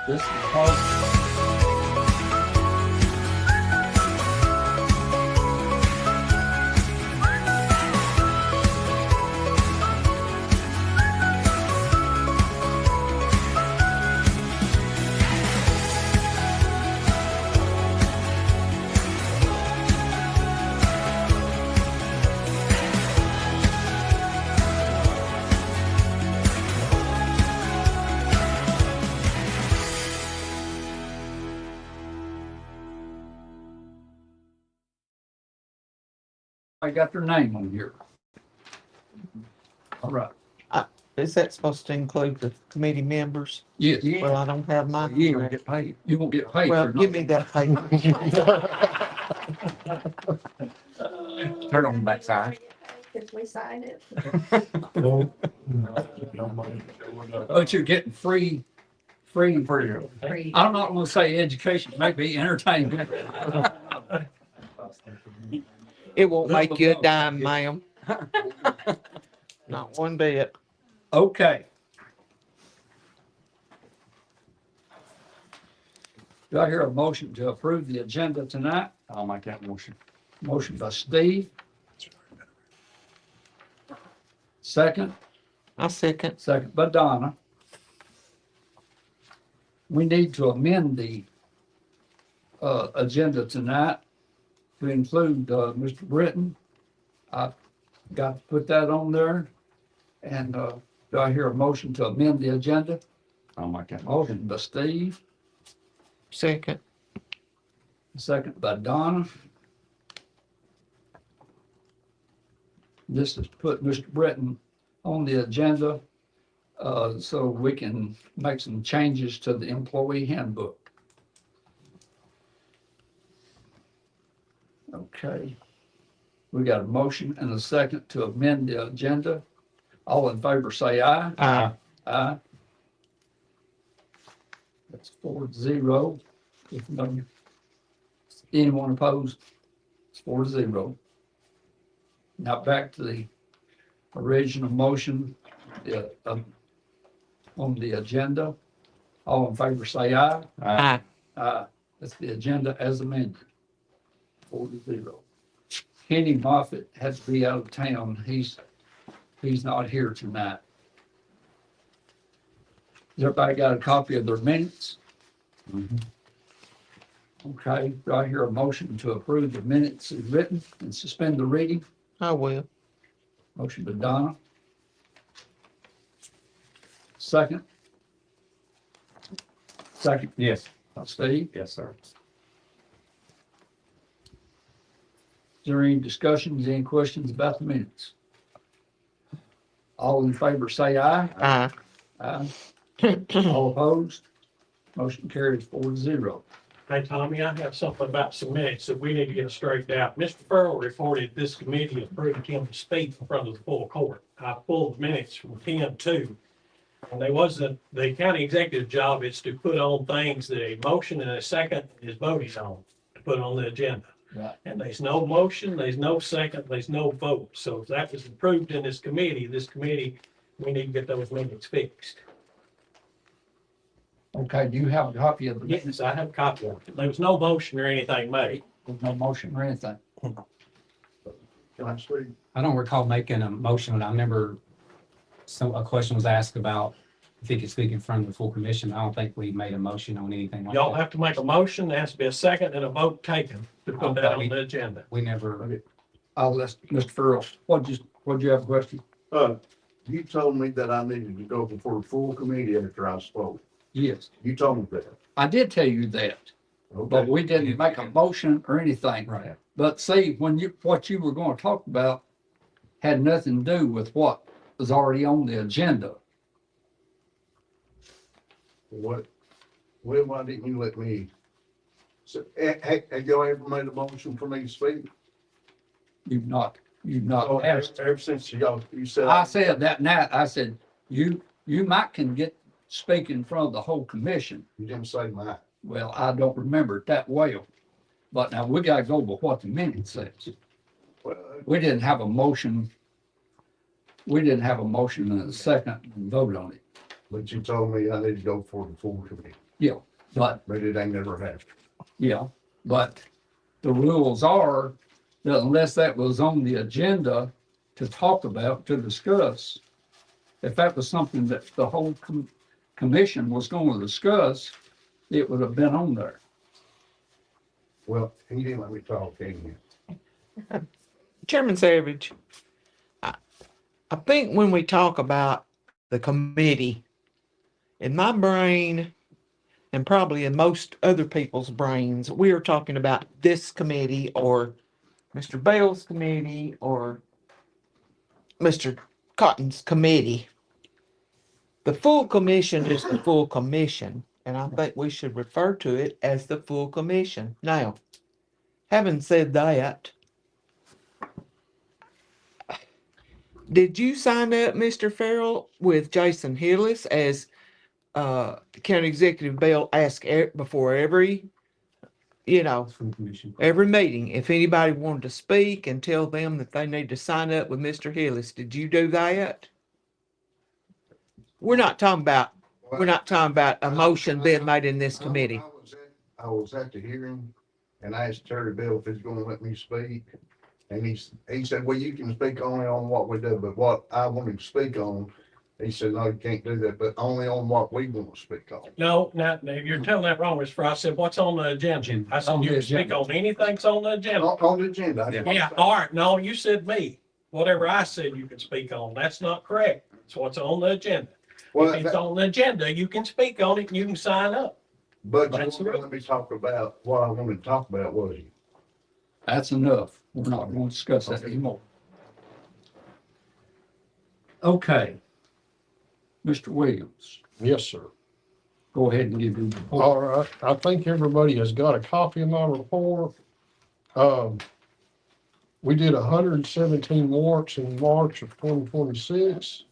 This is Paul. I got their name on here. All right. Is that supposed to include the committee members? Yes. Well, I don't have mine. You won't get paid. You won't get paid. Well, for give not- me that paper. Turn on the backside. If we sign it. But you're getting free. For you. Free. I'm not gonna say education, maybe entertainment. It won't make you a dime, ma'am. Not one bit. Okay. Do I hear a motion to approve the agenda tonight? I'll make that motion. Motion by Steve. Second, I second. second by Donna. We need to amend the agenda tonight to include Mr. Britton. I've got to put that on there. And do I hear a motion to amend the agenda? I'll make that motion. Motion by Steve, Second. second by Donna. This is to put Mr. Britton on the agenda so we can make some changes to the employee handbook. Okay. We got a motion and a second to amend the agenda. All in favor, say aye. Aye. Aye. That's 4-0. If no, anyone opposed, it's 4-0. Now back to the original motion on the agenda. All in favor, say aye. Aye. Aye. That's the agenda as amended. 4-0. Kenny Moffitt has to be out of town. He's not here tonight. Has everybody got a copy of their minutes? Mhm. Okay, do I hear a motion to approve the minutes as written and suspend the reading? I will. Motion by Donna. Second. Second Yes. by Steve. Yes, sir. Is there any discussions, any questions about the minutes? All in favor, say aye. Aye. Aye. All opposed? Motion carries 4-0. Hey, Tommy, I have something about some minutes that we need to get straightened out. Mr. Farrell reported this committee approved him to speak in front of the full court. I pulled the minutes from 10-2. And they wasn't, the county executive job is to put on things that a motion and a second is voted on, to put on the agenda. Right. And there's no motion, there's no second, there's no vote. So if that was approved in this committee, we need to get those minutes fixed. Okay, do you have a copy of the minutes? Yes, I have a copy of it. There was no motion or anything made. There's no motion or anything. I don't recall making a motion, but I remember a question was asked about if he could speak in front of the full commission. I don't think we made a motion on anything like Y'all that. have to make a motion, there has to be a second and a vote taken to put that on the agenda. We never, I'll let Mr. Farrell, what'd you have a question? You told me that I needed to go before the full committee after I spoke. Yes, You told me that. I did tell you that, but Okay. we didn't make a motion or anything. right. But see, what you were going to talk about had nothing to do with what was already on the agenda. Why didn't you let me? So, have y'all ever made a motion for me to speak? You've not Oh, asked. ever since you said. I said that night, I said, you might can get speak in front of the whole commission. You didn't say that. Well, I don't remember it that well. But now we gotta go by what the minute says. Well, We didn't have a motion. We didn't have a motion and a second and vote on it. but you told me I need to go for the full committee. Yeah, but, but it ain't never happened. yeah, but the rules are that unless that was on the agenda to talk about, to discuss, if that was something that the whole commission was going to discuss, it would have been on there. Well, he didn't let me talk, can you? Chairman Savage, I think when we talk about the committee, in my brain, and probably in most other people's brains, we are talking about this committee or Mr. Bell's committee or Mr. Cotton's committee. The full commission is the full commission, and I think we should refer to it as the full commission. Now, having said that, did you sign up, Mr. Farrell, with Jason Hillis as County Executive Bell asked before every, Full commission. every meeting, if anybody wanted to speak and tell them that they need to sign up with Mr. Hillis? Did you do that? We're not talking about a motion being made in this committee. I was at the hearing and I asked Terry Bill if he's gonna let me speak. And he said, well, you can speak only on what we do, but what I want him to speak on, he said, no, you can't do that, but only on what we want to speak on. No, you're telling that wrong, Mr. Fry. I said, what's on the agenda? I said, On you the can speak agenda. on anything that's on the agenda. On the agenda. I just want to Yeah, say- all right. No, you said me. Whatever I said you can speak on. That's not correct. It's what's on the agenda. Well, If it's on the agenda, you can speak on it and you can sign up. but you That's were gonna let me talk about what I wanted to talk about, was you? That's enough. We're not going to discuss that anymore. Okay. Mr. Williams, Yes, sir. go ahead and give your report. All right. I think everybody has got a copy of my report. We did 117 warrants in March of 2026.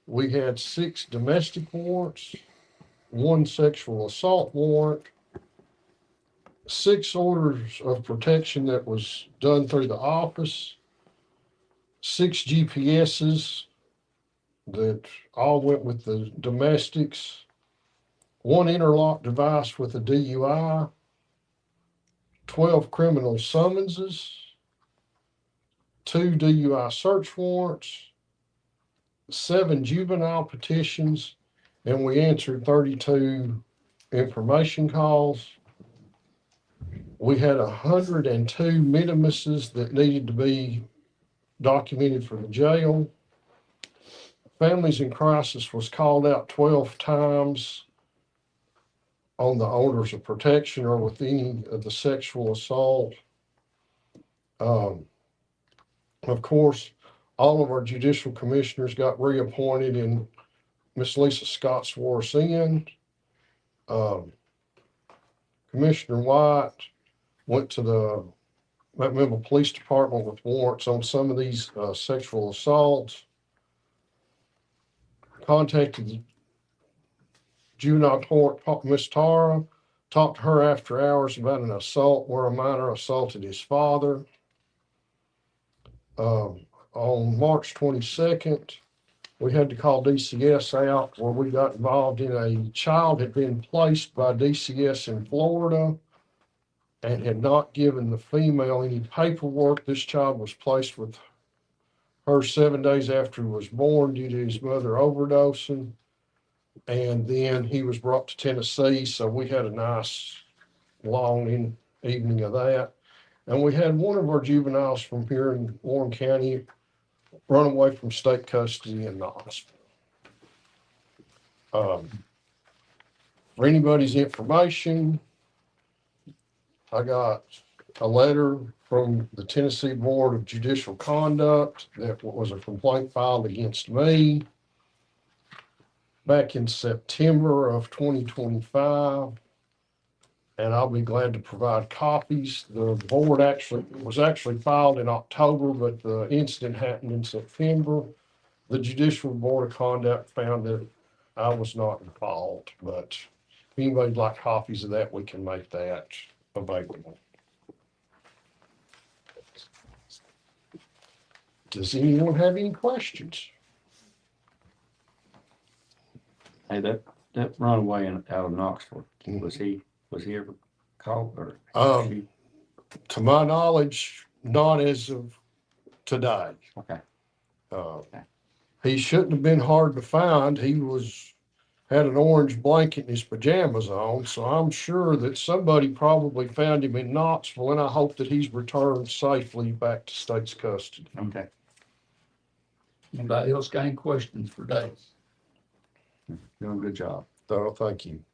We had 6 domestic warrants, 1 sexual assault warrant, 6 orders of protection that was done through the office, 6 GPSs that all went with the domestics, 1 interlock device with a DUI, 12 criminal summonses, 2 DUI search warrants, 7 juvenile petitions, and we answered 32 information calls. We had 102 minimuses that needed to be documented for the jail. Families in Crisis was called out 12 times on the orders of protection or with any of the sexual assault. Of course, all of our judicial commissioners got reappointed and Miss Lisa Scott swore us in. Commissioner White went to the Memphis Police Department with warrants on some of these sexual assaults. Contacted the juvenile court, Miss Tara, talked to her after hours about an assault where a minor assaulted his father. On March 22nd, we had to call DCS out where we got involved in a child had been placed by DCS in Florida and had not given the female any paperwork. This child was placed with her 7 days after he was born due to his mother overdosing. And then he was brought to Tennessee. So we had a nice long evening of that. And we had one of our juveniles from here in Warren County run away from state custody in the hospital. For anybody's information, I got a letter from the Tennessee Board of Judicial Conduct that was a complaint filed against me back in September of 2025. And I'll be glad to provide copies. The board was actually filed in October, but the incident happened in September. The Judicial Board of Conduct found that I was not involved, but if anybody'd like copies of that, we can make that available. Does anyone have any questions? Hey, that runaway out of Knoxville, was he ever caught or? Um, To my knowledge, not as of today. Okay. Uh, He shouldn't have been hard to find. Had an orange blanket in his pajamas on, so I'm sure that somebody probably found him in Knoxville, and I hope that he's returned safely back to state's custody. Okay. Anybody else got any questions for Dave? Doing a good job. So, thank you.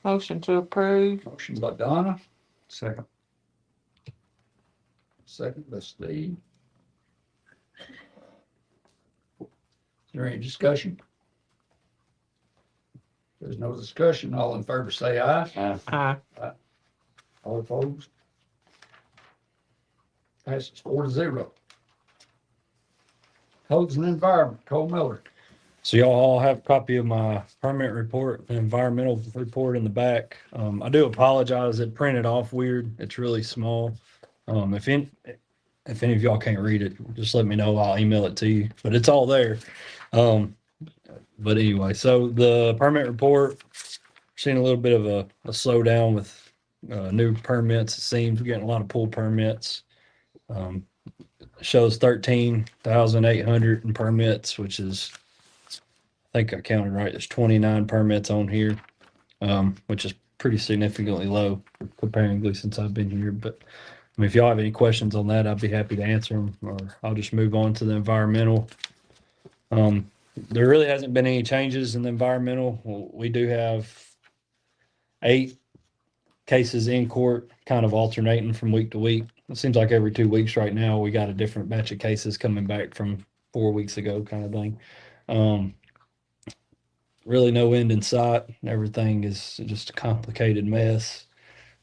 Motion to approve. Motion by Donna, Second. second by Steve. Is there any discussion? There's no discussion. All in favor say aye. Aye. All opposed? Passes 4-0. Codes and Environment, Cole Miller. So y'all all have a copy of my permit report, and environmental report in the back. I do apologize, it printed off weird. It's really small. If any of y'all can't read it, just let me know. I'll email it to you, but it's all there. But anyway, so the permit report, seeing a little bit of a slowdown with new permits. It seems we're getting a lot of pull permits. Shows 13,800 in permits, which is, I think I counted right. There's 29 permits on here, which is pretty significantly low comparatively since I've been here. But I mean, if y'all have any questions on that, I'd be happy to answer them, or I'll just move on to the environmental. There really hasn't been any changes in the environmental. We do have 8 cases in court, kind of alternating from week to week. It seems like every 2 weeks right now, we got a different batch of cases coming back from 4 weeks ago, kind of thing. Really no end in sight. Everything is just a complicated mess.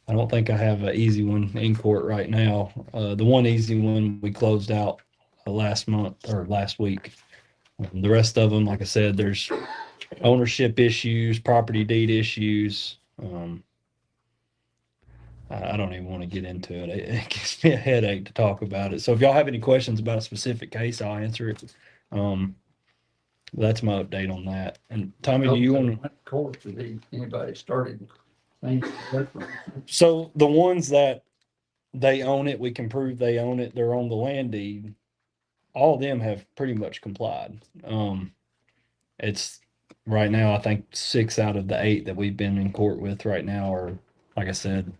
I don't think I have an easy one in court right now. The one easy one we closed out last month or last week. The rest of them, like I said, there's ownership issues, property deed issues. I don't even want to get into it. It gives me a headache to talk about it. So if y'all have any questions about a specific case, I'll answer it. That's my update on that. And Tommy, do you want to? Court, did anybody started things different? So the ones that they own it, we can prove they own it, they're on the land deed. All of them have pretty much complied. It's right now, I think 6 out of the 8 that we've been in court with right now are, like I said,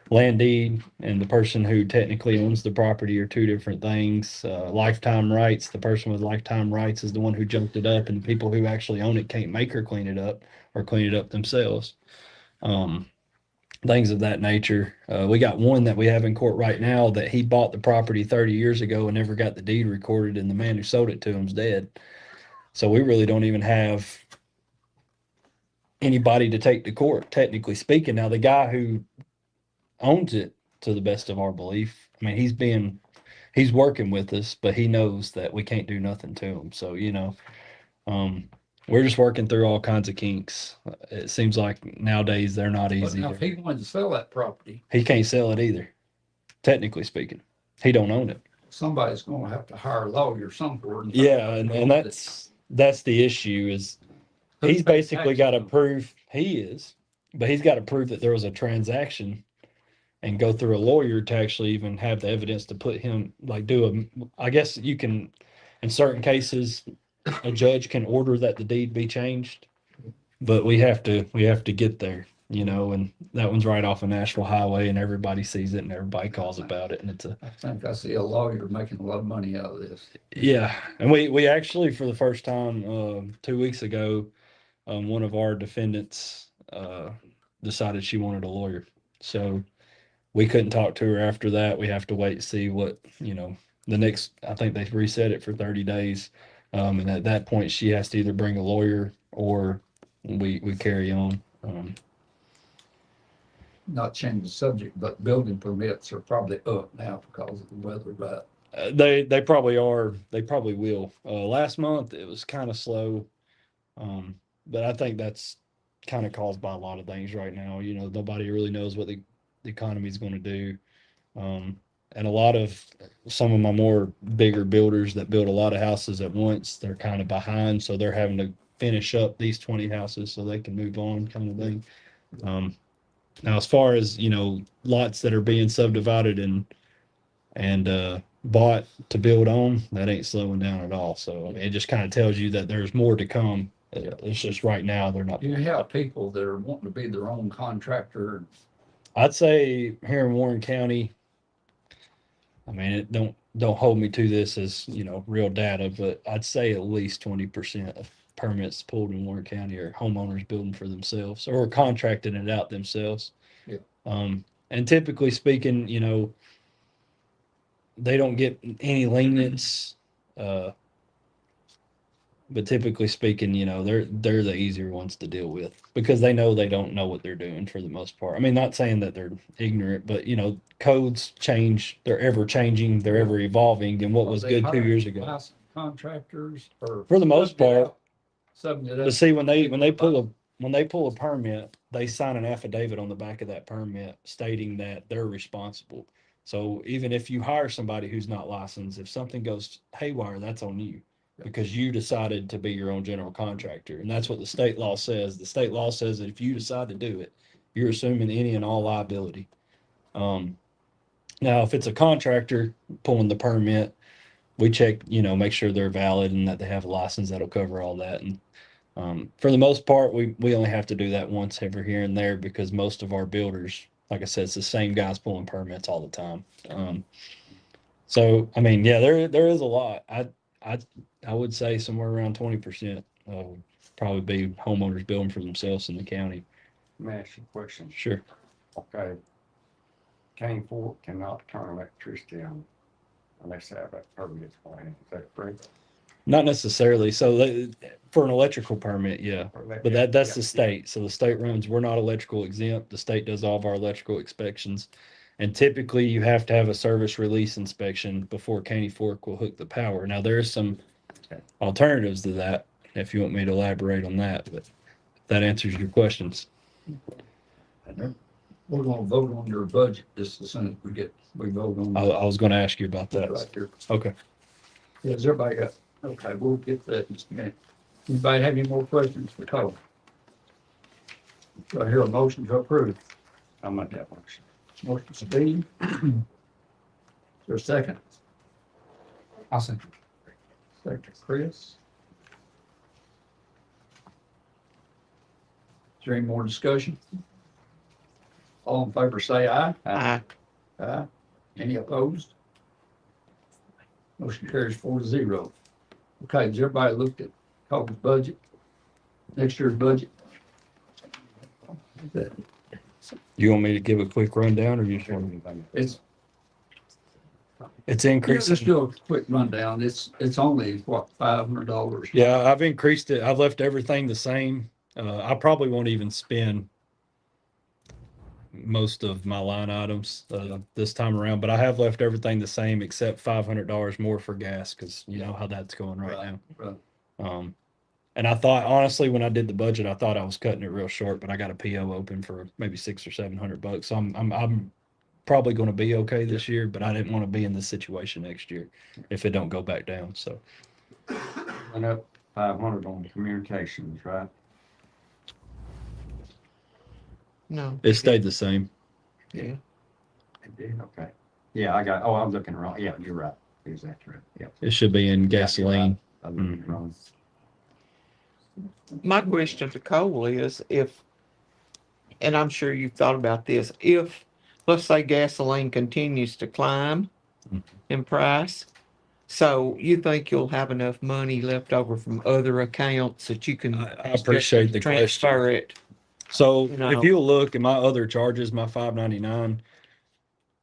land deed and the person who technically owns the property are 2 different things. Lifetime rights, the person with lifetime rights is the one who jumped it up, and people who actually own it can't make her clean it up or clean it up themselves. Things of that nature. We got one that we have in court right now that he bought the property 30 years ago and never got the deed recorded, and the man who sold it to him is dead. So we really don't even have anybody to take to court, technically speaking. Now, the guy who owns it, to the best of our belief, I mean, he's working with us, but he knows that we can't do nothing to him. So, we're just working through all kinds of kinks. It seems like nowadays they're not But easy. now, if he wanted to sell that property, He can't sell it either, technically speaking. He don't own it. somebody's gonna have to hire a lawyer somewhere. Yeah, and that's the issue is he's basically got to prove but he's got to prove that there was a transaction and go through a lawyer to actually even have the evidence to put him, like, I guess you can, in certain cases, a judge can order that the deed be changed, but we have to get there, and that one's right off of Nashville Highway and everybody sees it and everybody calls about it. And I think I see a lawyer making a lot of money out of this. yeah. And we actually, for the first time, 2 weeks ago, one of our defendants, decided she wanted a lawyer. So we couldn't talk to her after that. We have to wait and see what, the next, I think they reset it for 30 days. And at that point, she has to either bring a lawyer or we carry on. Not change the subject, but building permits are probably up now because of the weather, but They probably are. They probably will. Last month it was kind of slow. But I think that's kind of caused by a lot of things right now. Nobody really knows what the economy is going to do. And some of my more bigger builders that build a lot of houses at once, they're kind of behind. So they're having to finish up these 20 houses so they can move on kind of thing. Now, as far as, lots that are being subdivided and bought to build on, that ain't slowing down at all. So I mean, it just kind of tells you that there's more to come. It's just right now they're not. You have people that are wanting to be their own contractor. I'd say here in Warren County, I mean, don't hold me to this as, real data, but I'd say at least 20% of permits pulled in Warren County are homeowners building for themselves or contracting it out themselves. Yeah. And typically speaking, they don't get any lenience, but typically speaking, they're the easier ones to deal with because they know they don't know what they're doing for the most part. I mean, not saying that they're ignorant, but codes change, they're ever changing, they're ever evolving, and what was good 2 years ago. Licensed contractors or. For the most part, Subbing it but up. see, when they pull a permit, they sign an affidavit on the back of that permit stating that they're responsible. So even if you hire somebody who's not licensed, if something goes haywire, that's on you because you decided to be your own general contractor. And that's what the state law says. The state law says that if you decide to do it, you're assuming any and all liability. Now, if it's a contractor pulling the permit, we check, make sure they're valid and that they have a license that'll cover all that. And for the most part, we only have to do that once every here and there because most of our builders, like I said, it's the same guys pulling permits all the time. So I mean, yeah, there is a lot. I would say somewhere around 20% probably be homeowners building for themselves in the county. Let me ask you a question. Sure. Okay. Cane Fork cannot turn electricity on unless they have that permit for it. Is that correct? Not necessarily. So for an electrical permit, yeah. But that's the state. So the state runs, we're not electrical exempt. The state does all of our electrical inspections. And typically you have to have a service release inspection before Caney Fork will hook the power. Now there is some alternatives to that if you want me to elaborate on that, but that answers your questions. We're gonna vote on your budget just as soon as we vote on. I was going to ask you about that. Right there. Okay. Yeah, has everybody got, okay, we'll get that in just a minute. Anybody have any more questions for Todd? Do I hear a motion to approve? I'm not that much. Motion Steve. Is there a second? I'll say. Second Chris. Is there any more discussion? All in favor say aye. Aye. Aye. Any opposed? Motion carries 4-0. Okay, has everybody looked at Todd's budget? Next year's budget? You want me to give a quick rundown or you just want me? It's, It's yeah, increased. just do a quick rundown. It's only what, $500? Yeah, I've increased it. I've left everything the same. I probably won't even spend most of my line items this time around, but I have left everything the same except $500 more for gas because you know how that's going right Right. now. And I thought honestly, when I did the budget, I thought I was cutting it real short, but I got a PO open for maybe $600 or $700. So I'm probably going to be okay this year, but I didn't want to be in this situation next year if it don't go back down. So Went up 500 on communications, right? No. it stayed the same. Yeah. It did, okay. Yeah, I'm looking wrong. Yeah, you're right. Exactly right. Yeah. It should be in gasoline. I'm looking wrong. My question to Cole is if, and I'm sure you've thought about this, if, let's say gasoline continues to climb in price, so you think you'll have enough money left over from other accounts that you can I appreciate the question. transfer it? So You know. if you look at my other charges, my $599,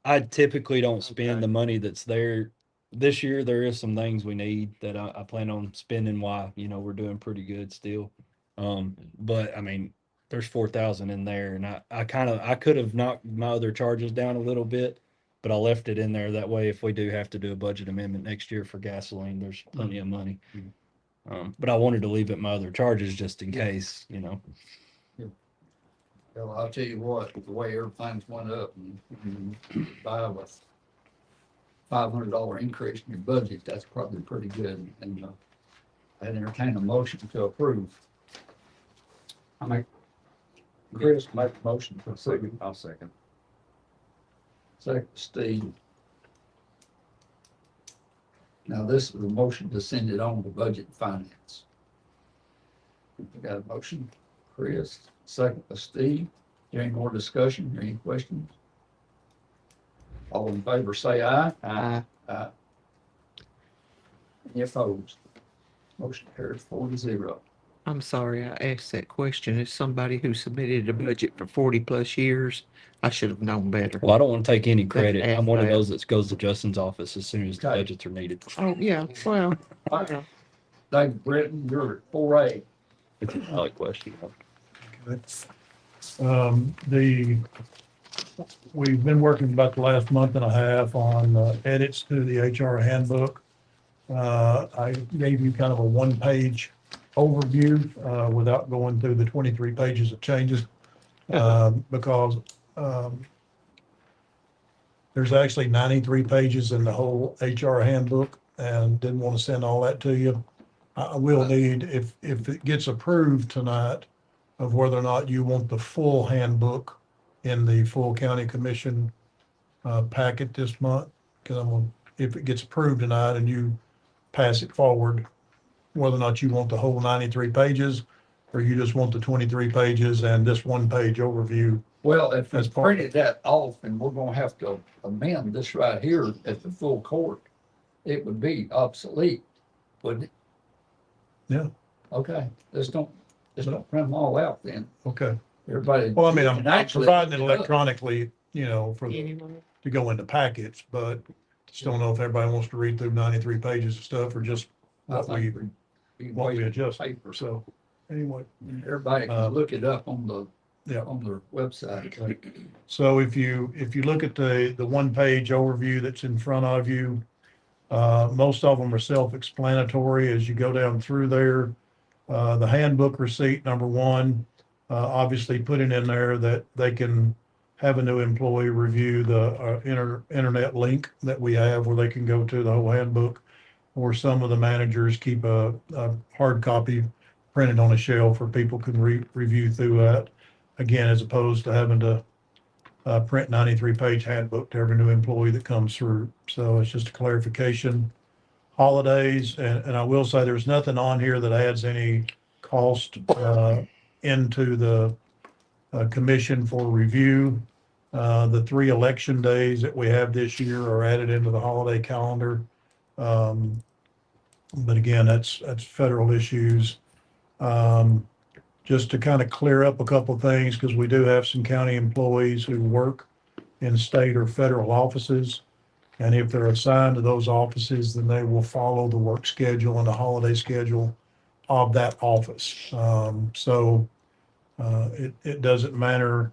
I typically don't spend Okay. the money that's there. This year, there is some things we need that I plan on spending while, we're doing pretty good still. But I mean, there's 4,000 in there and I could have knocked my other charges down a little bit, but I left it in there. That way, if we do have to do a budget amendment next year for gasoline, there's plenty of money. But I wanted to leave it my other charges just in case, Well, I'll tell you what, the way everything's went up and by a $500 increase in your budget, that's probably pretty good. And I'd entertain a motion to approve. I make, Chris make a motion to approve. I'll second. Second, Steve. Now, this is a motion to send it on to Budget and Finance. We got a motion, Chris, second by Steve. Any more discussion, any questions? All in favor, say aye. Aye. Aye. Any opposed? Motion carries 4-0. I'm sorry I asked that question. As somebody who submitted a budget for 40+ years, I should have known better. Well, I don't want to take any credit. ask I'm one of that. those that goes to Justin's office as soon as the Okay. budgets are needed. Oh, yeah, well, yeah. Dave Britton, you're at 4A. It's a valid question. We've been working about the last month and a half on edits to the HR handbook. I gave you kind of a one-page overview without going through the 23 pages of changes because there's actually 93 pages in the whole HR handbook and didn't want to send all that to you. I will need, if it gets approved tonight, of whether or not you want the full handbook in the full county commission packet this month. Because if it gets approved tonight and you pass it forward, whether or not you want the whole 93 pages or you just want the 23 pages and this one-page overview. Well, if That's we part- printed that off and we're gonna have to amend this right here at the full court, it would be obsolete, wouldn't it? Yeah. Okay, just don't print them all out then. Okay. Everybody. Well, I mean, I'm can actually providing it look up. electronically, to go into packets, but just don't know if everybody wants to read through 93 pages of stuff or just I what think we we what we waste adjust. paper, so So anyway. everybody can look it up on the, Yeah. on their website. So if you look at the one-page overview that's in front of you, most of them are self-explanatory as you go down through there. The handbook receipt, number one, obviously putting in there that they can have a new employee review the internet link that we have where they can go to the whole handbook. Or some of the managers keep a hard copy printed on a shelf where people can review through that. Again, as opposed to having to print 93-page handbook to every new employee that comes through. So it's just a clarification. Holidays, and I will say there's nothing on here that adds any cost into the commission for review. The 3 election days that we have this year are added into the holiday calendar. But again, that's federal issues. Just to kind of clear up a couple of things, because we do have some county employees who work in state or federal offices. And if they're assigned to those offices, then they will follow the work schedule and the holiday schedule of that office. It doesn't matter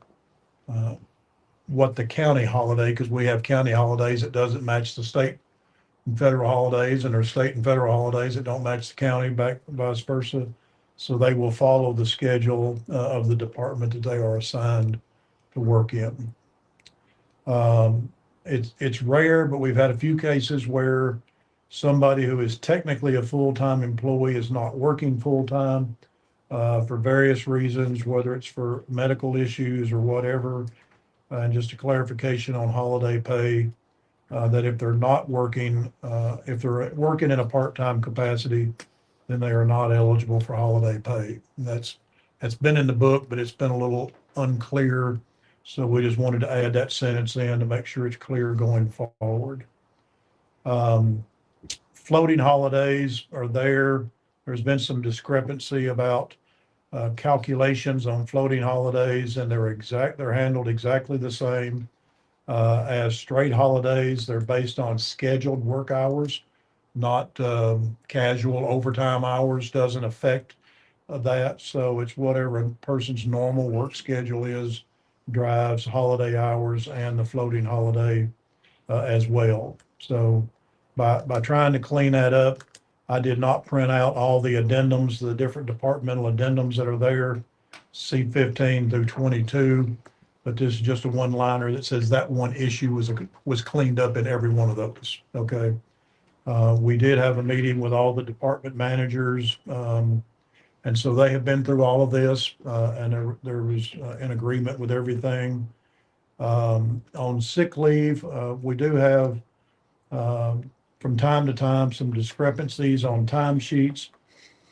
what the county holiday, because we have county holidays that doesn't match the state and federal holidays, and there's state and federal holidays that don't match the county, vice versa. So they will follow the schedule of the department that they are assigned to work in. It's rare, but we've had a few cases where somebody who is technically a full-time employee is not working full-time for various reasons, whether it's for medical issues or whatever. And just a clarification on holiday pay, that if they're not working, if they're working in a part-time capacity, then they are not eligible for holiday pay. And that's been in the book, but it's been a little unclear. So we just wanted to add that sentence in to make sure it's clear going forward. Floating holidays are there. There's been some discrepancy about calculations on floating holidays, and they're handled exactly the same as straight holidays. They're based on scheduled work hours, not casual overtime hours. Doesn't affect that. So it's whatever a person's normal work schedule is, drives holiday hours and the floating holiday as well. So by trying to clean that up, I did not print out all the addendums, the different departmental addendums that are there, C15 through 22. But this is just a one-liner that says that one issue was cleaned up in every one of those. Okay. We did have a meeting with all the department managers, and so they have been through all of this, and there was an agreement with everything. On sick leave, we do have, from time to time, some discrepancies on timesheets.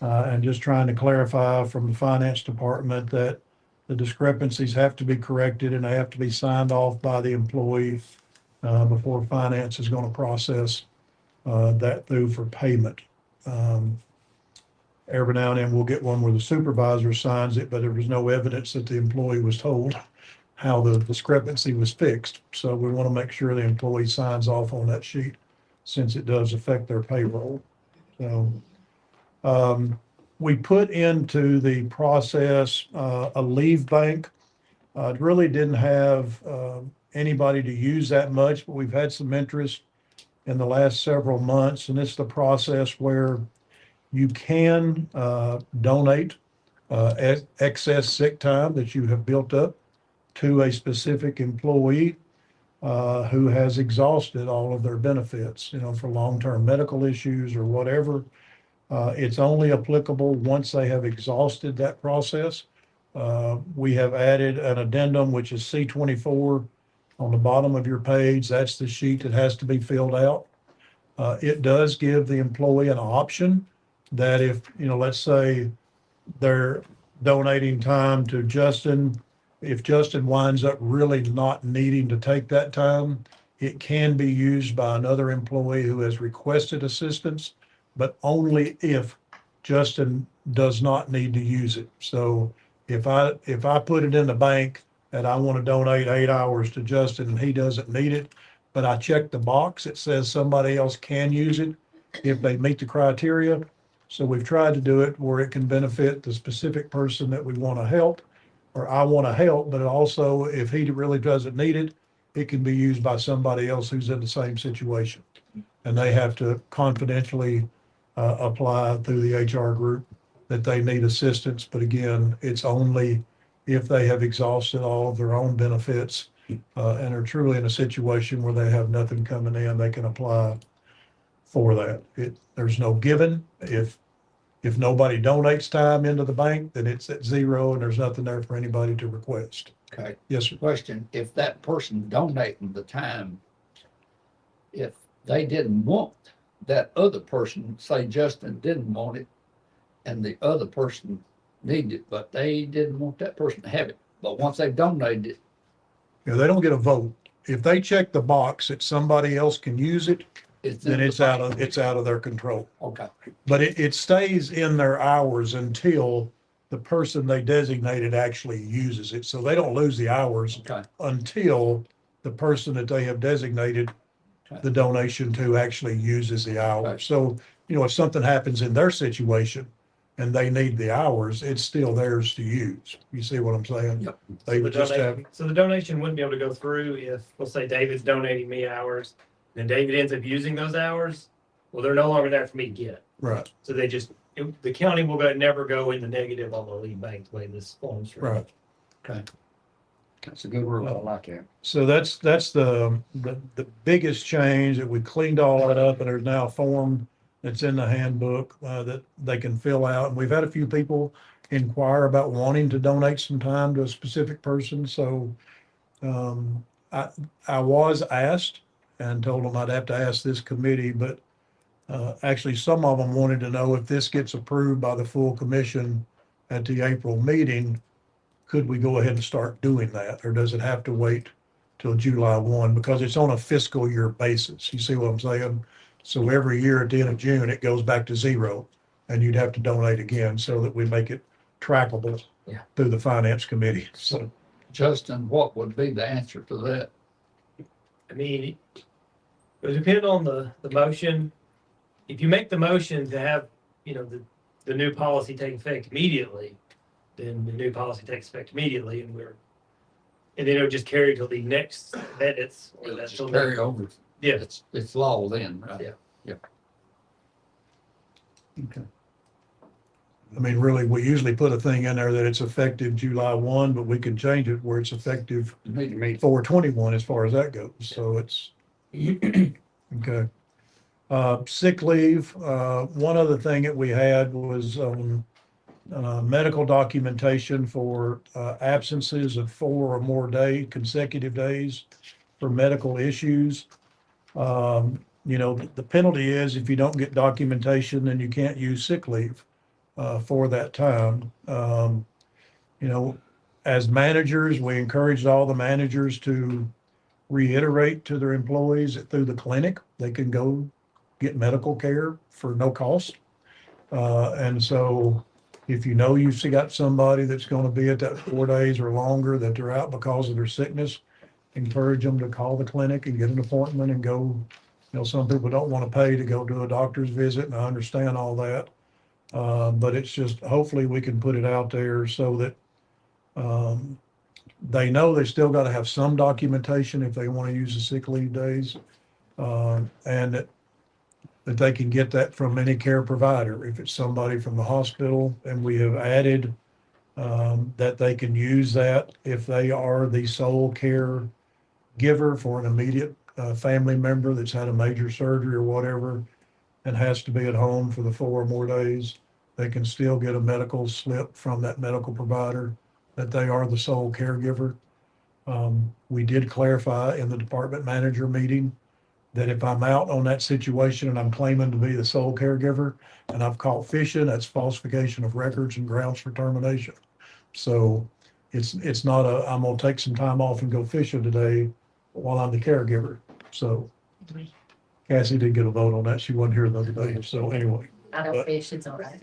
And just trying to clarify from the finance department that the discrepancies have to be corrected and they have to be signed off by the employee, before finance is gonna process, that through for payment. Every now and then we'll get one where the supervisor signs it, but there was no evidence that the employee was told how the discrepancy was fixed. So we want to make sure the employee signs off on that sheet since it does affect their payroll. So, we put into the process, a leave bank. It really didn't have, anybody to use that much, but we've had some interest in the last several months. And it's the process where you can, donate, excess sick time that you have built up to a specific employee, who has exhausted all of their benefits, for long-term medical issues or whatever. It's only applicable once they have exhausted that process. We have added an addendum, which is C-24 on the bottom of your page. That's the sheet that has to be filled out. It does give the employee an option that if, let's say they're donating time to Justin, if Justin winds up really not needing to take that time, it can be used by another employee who has requested assistance, but only if Justin does not need to use it. So if I put it in the bank and I want to donate 8 hours to Justin and he doesn't need it, but I check the box, it says somebody else can use it if they meet the criteria. So we've tried to do it where it can benefit the specific person that we want to help, or I want to help, but also if he really doesn't need it, it can be used by somebody else who's in the same situation. And they have to confidentially apply through the HR group that they need assistance. But again, it's only if they have exhausted all of their own benefits and are truly in a situation where they have nothing coming in, they can apply for that. There's no given. If nobody donates time into the bank, then it's at zero and there's nothing there for anybody to request. Okay, Yes, sir. question, if that person donating the time, if they didn't want that other person, say Justin didn't want it, and the other person needed it, but they didn't want that person to have it, but once they've donated it, They don't get a vote. If they check the box that somebody else can use it, then it's out of their control. Okay, But it stays in their hours until the person they designated actually uses it. So they don't lose the hours okay, until the person that they have designated the donation to actually uses the Okay. hours. So, if something happens in their situation and they need the hours, it's still theirs to use. You see what I'm saying? Yep. They would just have, So the donation wouldn't be able to go through if, let's say David's donating me hours, then David ends up using those hours. Well, they're no longer there for me to get. right, So the county will never go in the negative on the lead bank the way this forms. right. That's a good rule. I like it. So that's the biggest change, that we cleaned all that up and there's now a form that's in the handbook that they can fill out. And we've had a few people inquire about wanting to donate some time to a specific person. So I was asked and told them I'd have to ask this committee, but actually some of them wanted to know if this gets approved by the full commission at the April meeting, could we go ahead and start doing that? Or does it have to wait till July 1? Because it's on a fiscal year basis. You see what I'm saying? So every year at the end of June, it goes back to zero and you'd have to donate again so that we make it trackable through the finance committee. So Justin, what would be the answer to that? I mean, it would depend on the motion. If you make the motion to have, the new policy take effect immediately, then the new policy takes effect immediately and then it'll just carry till the next edits. Or It'll that's just till carry over. Yeah. It's law then, right? Yeah. okay. I mean, really, we usually put a thing in there that it's effective July 1, but we can change it where it's effective Me, 4/21 as far as that goes. So it's, okay. Sick leave, one other thing that we had was, medical documentation for, absences of 4 or more consecutive days for medical issues. The penalty is if you don't get documentation, then you can't use sick leave, for that time. As managers, we encouraged all the managers to reiterate to their employees that through the clinic, they can go get medical care for no cost. And so if you know you've got somebody that's going to be at that 4 days or longer, that they're out because of their sickness, encourage them to call the clinic and get an appointment and go. Some people don't want to pay to go do a doctor's visit, and I understand all that. But it's just, hopefully we can put it out there so that they know they still got to have some documentation if they want to use the sick leave days. And that they can get that from any care provider. If it's somebody from the hospital, and we have added that they can use that if they are the sole care giver for an immediate family member that's had a major surgery or whatever and has to be at home for the 4 or more days, they can still get a medical slip from that medical provider that they are the sole caregiver. We did clarify in the department manager meeting that if I'm out on that situation and I'm claiming to be the sole caregiver and I've caught fishing, that's falsification of records and grounds for termination. So it's not I'm gonna take some time off and go fishing today while I'm the caregiver. So Cassie did get a vote on that. She wasn't here the other day. So anyway. I don't fish, it's all right.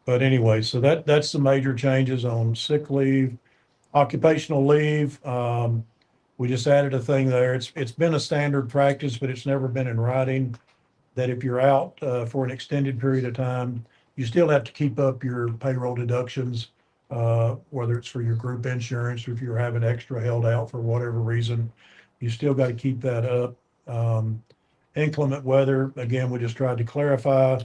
But anyway, so that's the major changes on sick leave, occupational leave. We just added a thing there. It's been a standard practice, but it's never been in writing that if you're out for an extended period of time, you still have to keep up your payroll deductions, whether it's for your group insurance or if you're having extra held out for whatever reason, you still got to keep that up. Inclement weather, again, we just tried to clarify.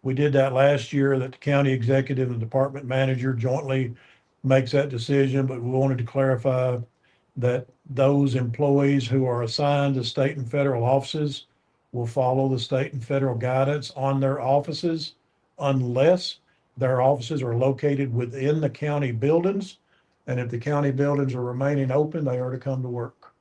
We did that last year, that the county executive and department manager jointly makes that decision, but we wanted to clarify that those employees who are assigned to state and federal offices will follow the state and federal guidance on their offices unless their offices are located within the county buildings. And if the county buildings are remaining open, they are to come to work.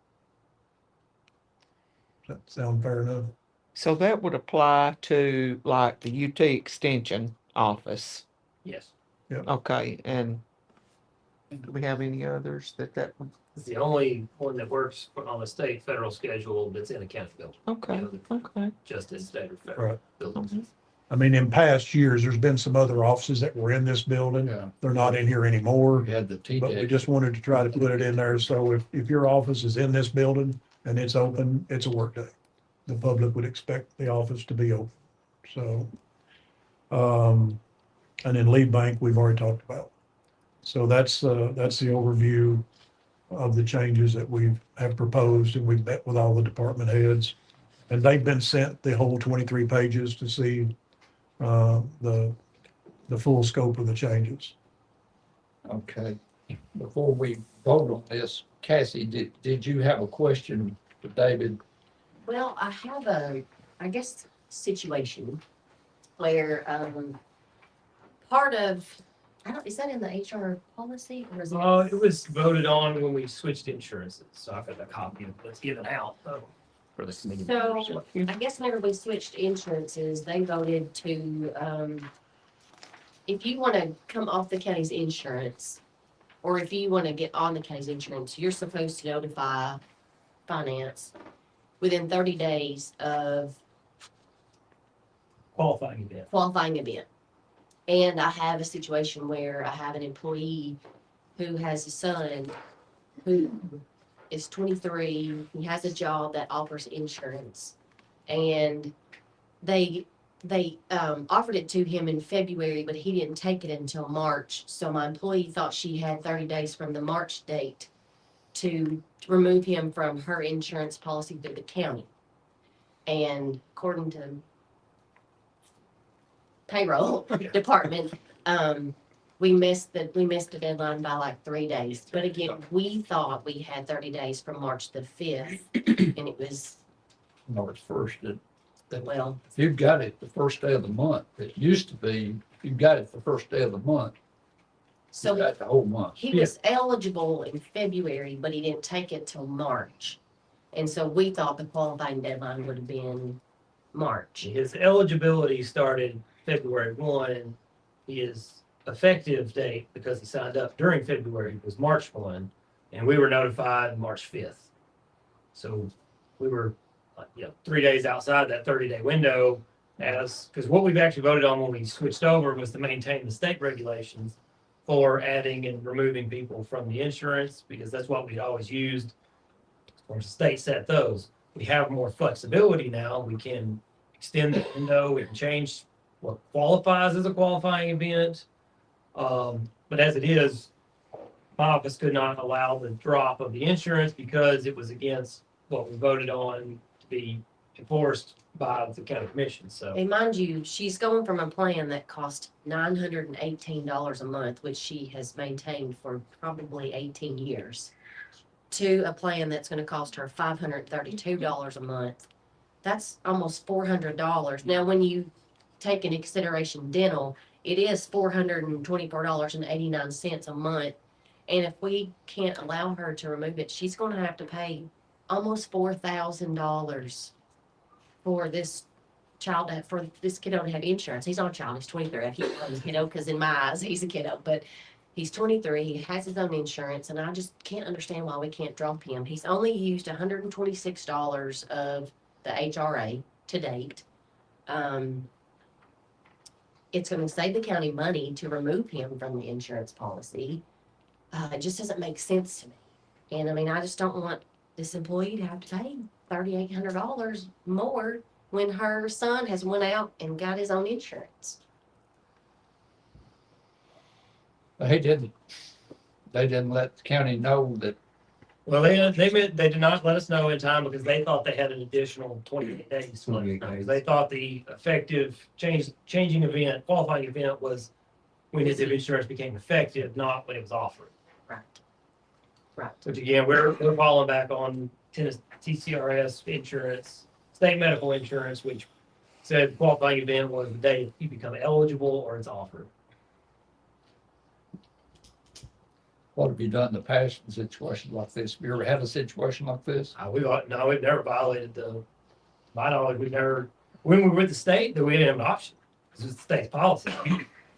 Does that sound fair enough? So that would apply to like the UT Extension office. Yes. Okay, and do we have any others that would? It's the only one that works on the state federal schedule that's in a county building. Okay, okay. Just as state or federal Right. buildings. I mean, in past years, there's been some other offices that were in this building. Yeah. They're not in here anymore, We had the but we TDEC. just wanted to try to put it in there. So if your office is in this building and it's open, it's a work day. The public would expect the office to be open. So, and then lead bank, we've already talked about. So that's the overview of the changes that we have proposed, and we've met with all the department heads. And they've been sent the whole 23 pages to see the full scope of the changes. Okay, before we vote on this, Cassie, did you have a question for David? Well, I have I guess, situation where, part of, is that in the HR policy or is it? It was voted on when we switched insurances, so I've got a copy of what's given out for the committee. So, I guess whenever we switched insurances, they voted to, if you want to come off the county's insurance, or if you want to get on the county's insurance, you're supposed to notify finance within 30 days of Qualifying event. qualifying event. And I have a situation where I have an employee who has a son who is 23, he has a job that offers insurance. And they offered it to him in February, but he didn't take it until March. So my employee thought she had 30 days from the March date to remove him from her insurance policy through the county. And according to payroll department, we missed the deadline by like 3 days. But again, we thought we had 30 days from March the 5th, and it was March first. Well, If you've got it the first day of the month, it used to be, if you've got it the first day of the month, you so got the whole month. he was eligible in February, but he didn't take it till March. And so we thought the qualifying deadline would have been March. His eligibility started February 1, and his effective date, because he signed up during February, was March 1, and we were notified March 5th. So we were, 3 days outside that 30-day window, because what we've actually voted on when we switched over was to maintain the state regulations for adding and removing people from the insurance, because that's what we'd always used. Of course, the state set those. We have more flexibility now. We can extend the window, we can change what qualifies as a qualifying event. But as it is, my office could not allow the drop of the insurance because it was against what we voted on to be enforced by the county commission, so. And mind you, she's going from a plan that cost $918 a month, which she has maintained for probably 18 years, to a plan that's gonna cost her $532 a month. That's almost $400. Now, when you take into consideration dental, it is $424.89 a month. And if we can't allow her to remove it, she's gonna have to pay almost $4,000 for this child, for this kiddo to have insurance. He's not a child, he's 23. I keep calling him kiddo because in my eyes, he's a kiddo, but he's 23, he has his own insurance, and I just can't understand why we can't drop him. He's only used $126 of the HRA to date. It's gonna save the county money to remove him from the insurance policy. It just doesn't make sense to me. And I mean, I just don't want this employee to have to pay $3,800 more when her son has went out and got his own insurance. They didn't let the county know that. Well, they did not let us know in time because they thought they had an additional 28 days. to let us know, 'cause They thought the effective changing event, qualifying event was when his insurance became effective, not when it was offered. Right. Right. Which again, we're falling back on Tennessee TCRS insurance, state medical insurance, which said qualifying event was the day you become eligible or it's offered. What have you done in the past in situations like this? Have you ever had a situation like this? We've never violated my knowledge, when we were with the state, that we didn't have an option. This was the state's policy.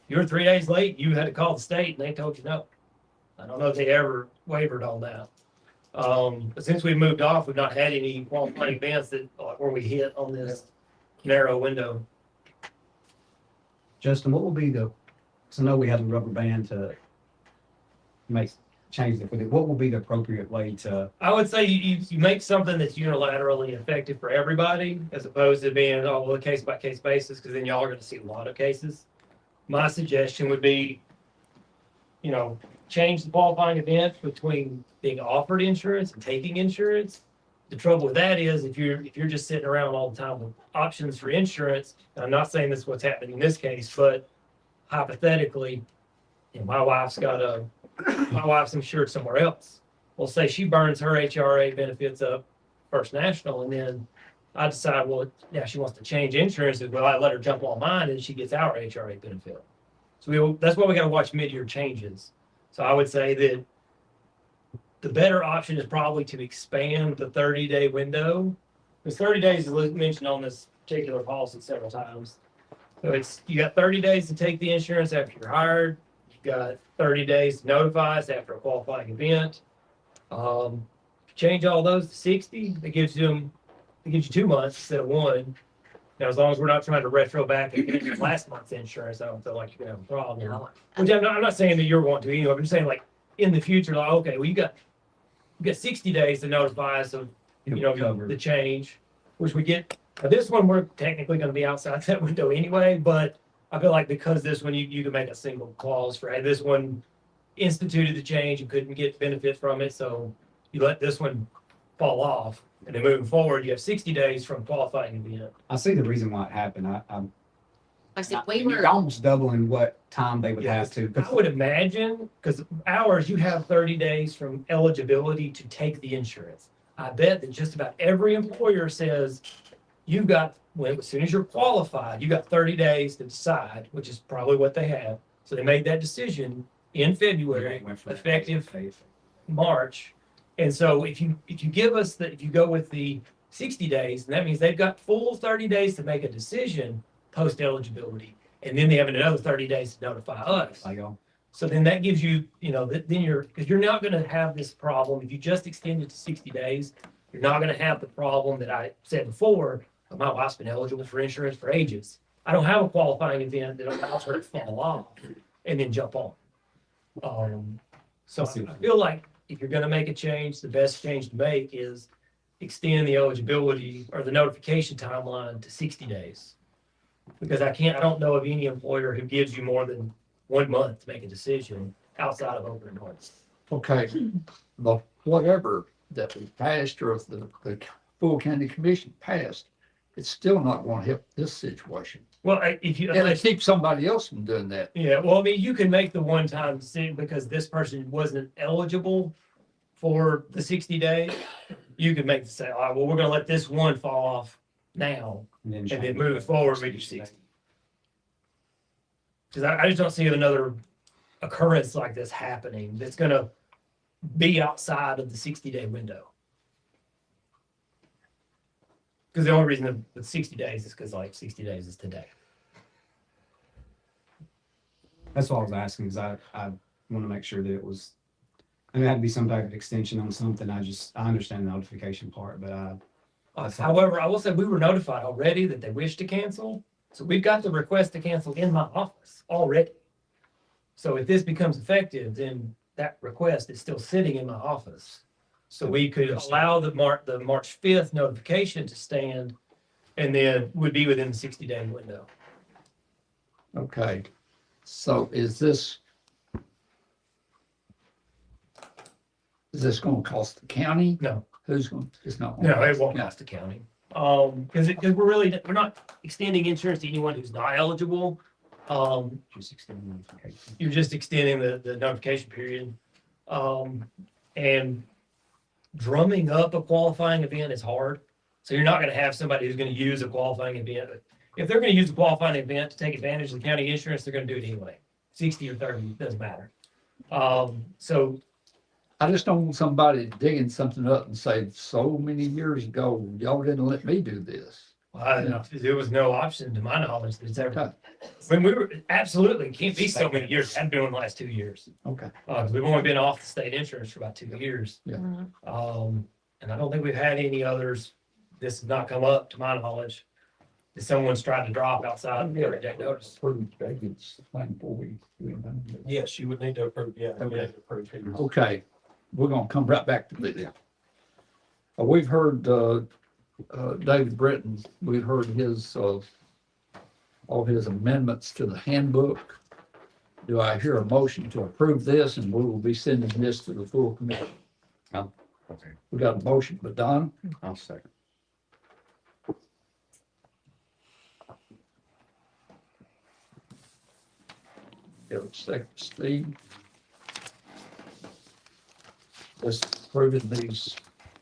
You were 3 days late, you had to call the state and they told you no. I don't know if they ever wavered on that. But since we moved off, we've not had any qualifying events where we hit on this narrow window. Justin, what will be because I know we have a rubber band to change it, but what will be the appropriate way to? I would say you make something that's unilaterally effective for everybody, as opposed to being a case by case basis, because then y'all are going to see a lot of cases. My suggestion would be, change the qualifying event between being offered insurance and taking insurance. The trouble with that is if you're just sitting around all the time with options for insurance, and I'm not saying this is what's happening in this case, but hypothetically, my wife's insured somewhere else. Well, say she burns her HRA benefits up First National, and then I decide, she wants to change insurances. Well, I let her jump on mine, and she gets our HRA benefit. So that's why we got to watch mid-year changes. So I would say that the better option is probably to expand the 30-day window. Because 30 days is mentioned on this particular policy several times. So you got 30 days to take the insurance after you're hired. Got 30 days to notify us after a qualifying event. Change all those to 60. It gives you 2 months instead of 1. Now, as long as we're not trying to retro back and get last month's insurance, I don't feel like you're gonna have a problem. No. Which I'm not saying that you're wanting to anyway. I'm just saying, like, in the future, like, okay, well, you got 60 days to notify us of the change, which we get. Now, this one we're technically going to be outside that window anyway, but I feel like because this one, you can make a single clause for, hey, this one instituted the change and couldn't get benefit from it, so you let this one fall off. And then moving forward, you have 60 days from qualifying event. I see the reason why it happened. I said, You're almost doubling what time they would have to. I would imagine, because ours, you have 30 days from eligibility to take the insurance. I bet that just about every employer says, you've got, well, as soon as you're qualified, you got 30 days to decide, which is probably what they have. So they made that decision in February, effective March. And so if you give us the, if you go with the 60 days, and that means they've got full 30 days to make a decision post eligibility. And then they have another 30 days to notify us. So then that gives you, then because you're not going to have this problem. If you just extend it to 60 days, you're not going to have the problem that I said before. My wife's been eligible for insurance for ages. I don't have a qualifying event that allows her to fall off and then jump on. So I feel like if you're going to make a change, the best change to make is extend the eligibility or the notification timeline to 60 days. Because I don't know of any employer who gives you more than 1 month to make a decision outside of open enrollment. Okay, but whatever that we passed or if the full county commission passed, it's still not going to help this situation. Well, if you, And it keeps somebody else from doing that. yeah, well, I mean, you can make the one-time decision because this person wasn't eligible for the 60 days. You could make the say, all right, well, we're gonna let this one fall off now and then move forward with your 60. Because I just don't see another occurrence like this happening that's gonna be outside of the 60-day window. Because the only reason the 60 days is because like 60 days is today. That's what I was asking, is I want to make sure that it was, and it had to be some type of extension on something. I understand the notification part, but However, I will say we were notified already that they wish to cancel. So we've got the request to cancel in my office already. So if this becomes effective, then that request is still sitting in my office. So we could allow the March 5th notification to stand and then would be within the 60-day window. Okay, so is this going to cost the county? No. Who's going, it's not. gonna No, it cost the won't county. cost the county. Because we're not extending insurance to anyone who's not eligible. just extend the notification. You're just extending the notification period. And drumming up a qualifying event is hard. So you're not going to have somebody who's going to use a qualifying event. If they're going to use a qualifying event to take advantage of the county insurance, they're going to do it anyway. 60 or 30, doesn't matter. So I just don't want somebody digging something up and say, so many years ago, y'all didn't let me do this. Yeah. there was no option to my knowledge that's ever, Okay, when we were, absolutely, can't be so many years. Hadn't been in the last 2 years. okay. We've only been off the state insurance for about 2 years. Yeah. And I don't think we've had any others. This has not come up to my knowledge. That someone's tried to drop outside the 30-day notice. Approved David's thing before we do anything. Yes, you would need to approve, yeah. you Okay. need to approve him. Okay, we're gonna come right back to this. We've heard, David Britton, we've heard his, all his amendments to the handbook. Do I hear a motion to approve this and we will be sending this to the full committee? Okay, We got a motion, but Don, I'll second. give a second, Steve. Let's approve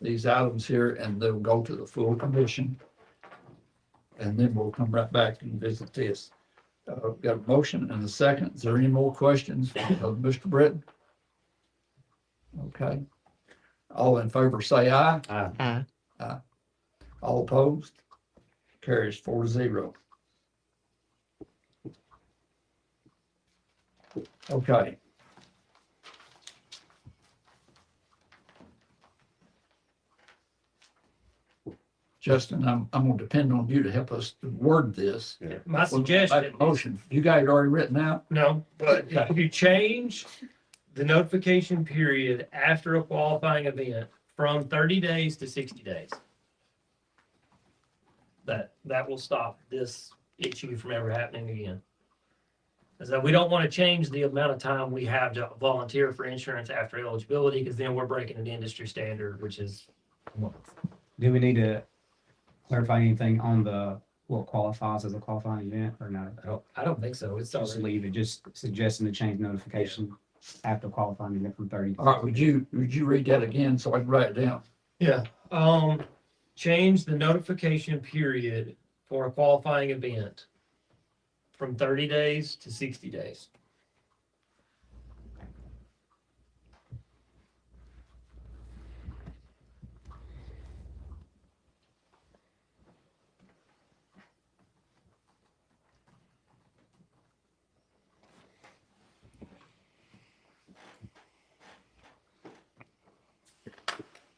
these items here and they'll go to the full commission. And then we'll come right back and visit this. Got a motion and a second. Is there any more questions of Mr. Britton? Okay. All in favor, say aye. Aye. All opposed? Carries 4-0. Okay. Justin, I'm gonna depend on you to help us word this. My Make suggestion. a motion. You got it already written out? No, but if you change the notification period after a qualifying event from 30 days to 60 days, that will stop this issue from ever happening again. So we don't want to change the amount of time we have to volunteer for insurance after eligibility, because then we're breaking an industry standard, which is a month. Do we need to clarify anything on what qualifies as a qualifying event or no? I don't think so. It's Just already, leave it, just suggesting to change notification after qualifying event from 30. All right, would you read that again so I can write it down? Yeah, change the notification period for a qualifying event from 30 days to 60 days.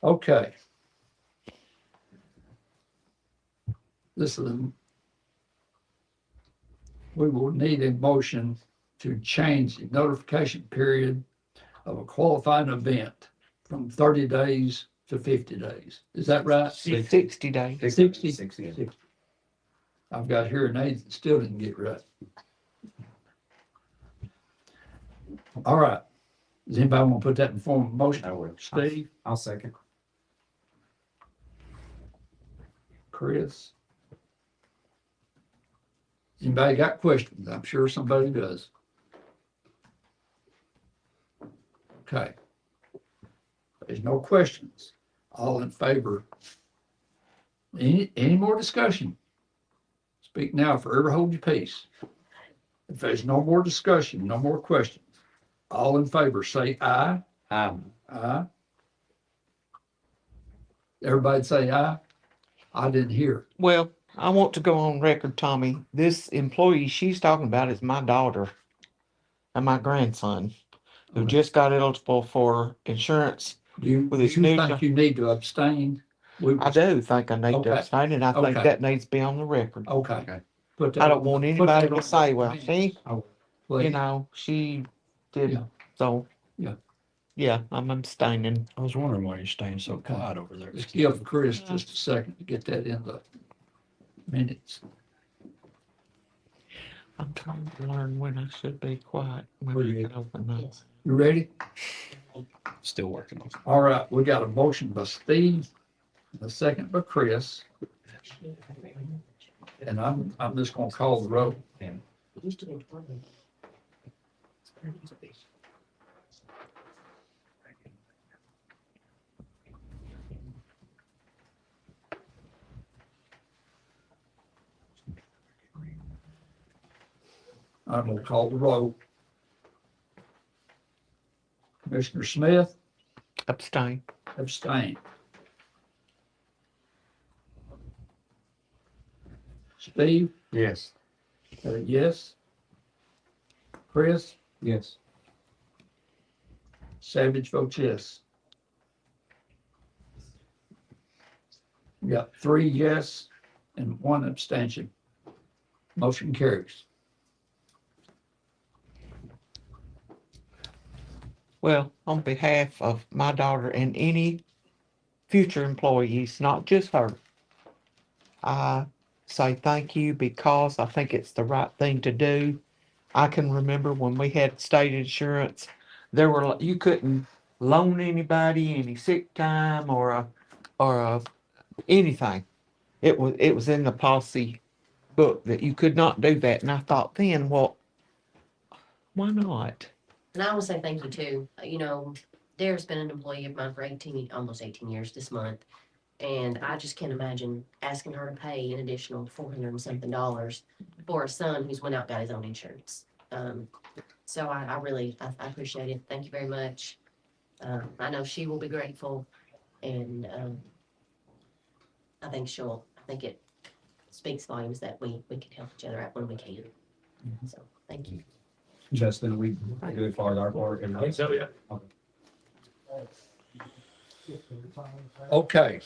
Okay. This is, we will need a motion to change the notification period of a qualifying event from 30 days to 50 days. Is that right? 60 days. 60? 60. I've got hearing aids that still didn't get right. All right. Does anybody want to put that in form of a motion? I will. Steve, I'll second. Chris? Anybody got questions? I'm sure somebody does. Okay. There's no questions. All in favor? Any more discussion? Speak now, forever hold your peace. If there's no more discussion, no more questions, all in favor, say aye. Aye. Everybody say aye. I didn't hear. Well, I want to go on record, Tommy. This employee she's talking about is my daughter and my grandson, who Okay. just got eligible for insurance. Do you, With do his you new think job. you need to abstain? I do think I need Okay. to abstain, and I think Okay. that needs to be on the record. Okay. Put that I don't on- want put anybody that to on say, the well, minutes, see, please. you know, she did, Yeah. so. Yeah. Yeah, I'm abstaining. I was wondering why you're staying so Okay. quiet over there. Let's give Chris just a second to get that in the minutes. I'm trying to learn when I should be quiet, when Were I you- can open up. You ready? Still working on it. All right, we got a motion by Steve, and a second by Chris, and I'm just gonna call the roll. It used to be 20. I'm gonna call the roll. Commissioner Smith, Abstain. abstain. Steve, Yes. yes. Chris, Yes. Savage votes yes. We got 3 yes and 1 abstention. Motion carries. Well, on behalf of my daughter and any future employees, not just her, I say thank you because I think it's the right thing to do. I can remember when we had state insurance, you couldn't loan anybody any sick time or anything. It was in the policy book that you could not do that. And I thought then, well, why not? And I will say thank you too. You know, Dara's been an employee of mine for 18, almost 18 years this month. And I just can't imagine asking her to pay an additional $400 and something for a son who's went out and got his own insurance. So I really, I appreciate it. Thank you very much. I know she will be grateful and, I think it speaks volumes that we can help each other out when we can. So, thank you. Justin, we do it for our part. I think so, yeah. Okay.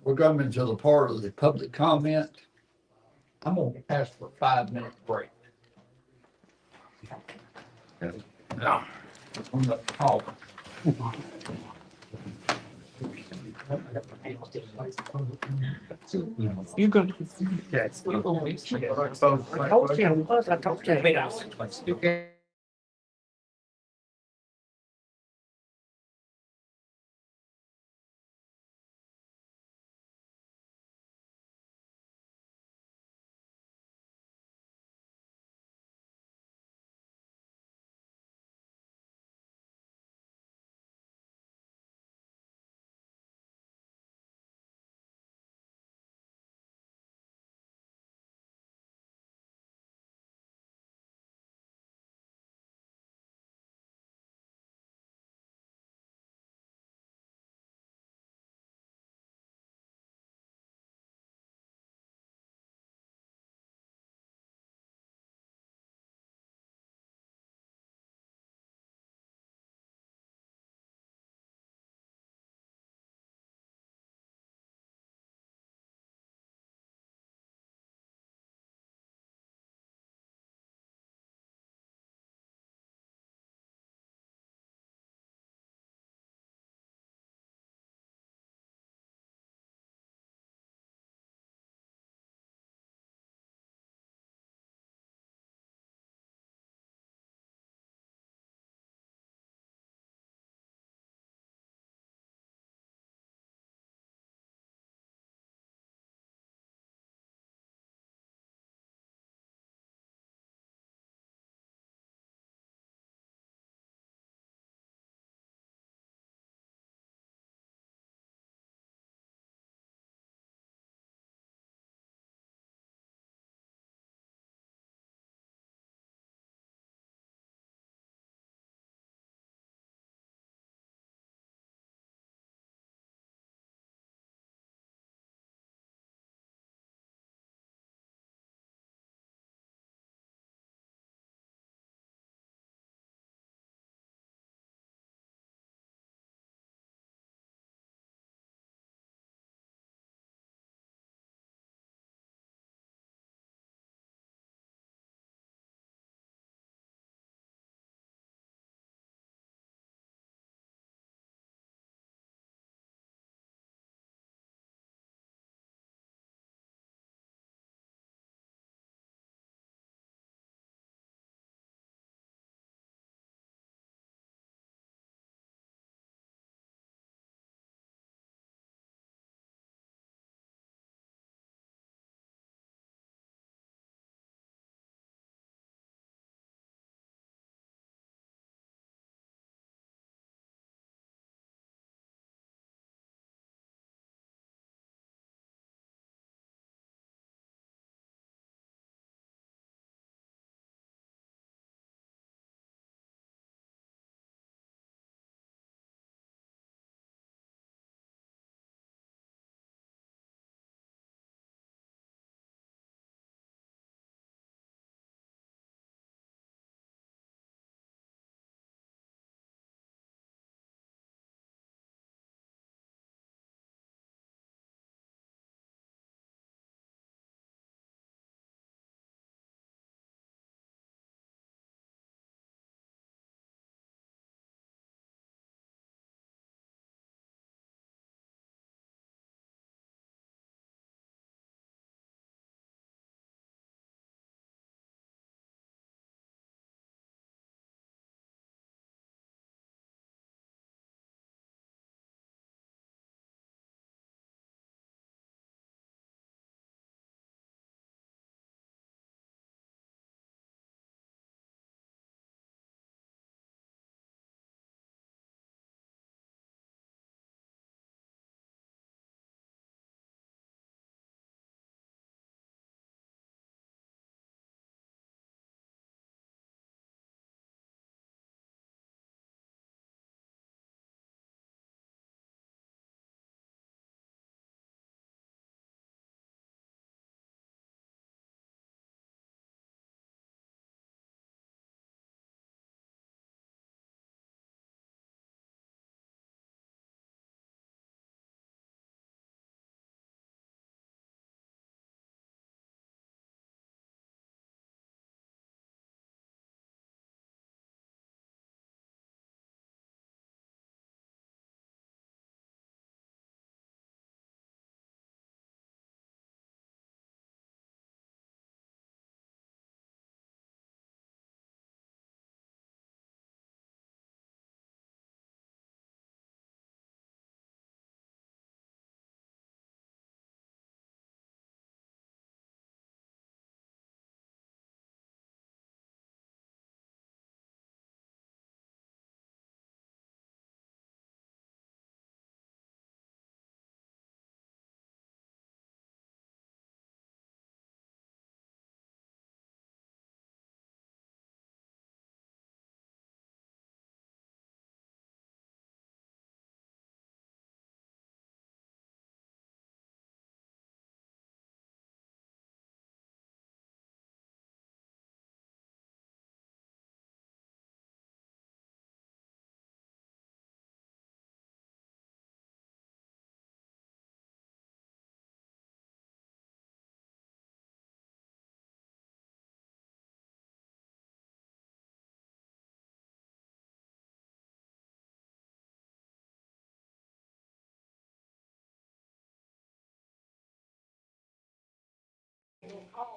We're coming to the part of the public comment. I'm gonna ask for a 5-minute break. Now, I'm gonna call. You're gonna. Yes. You're gonna be- I told you I was, I told you.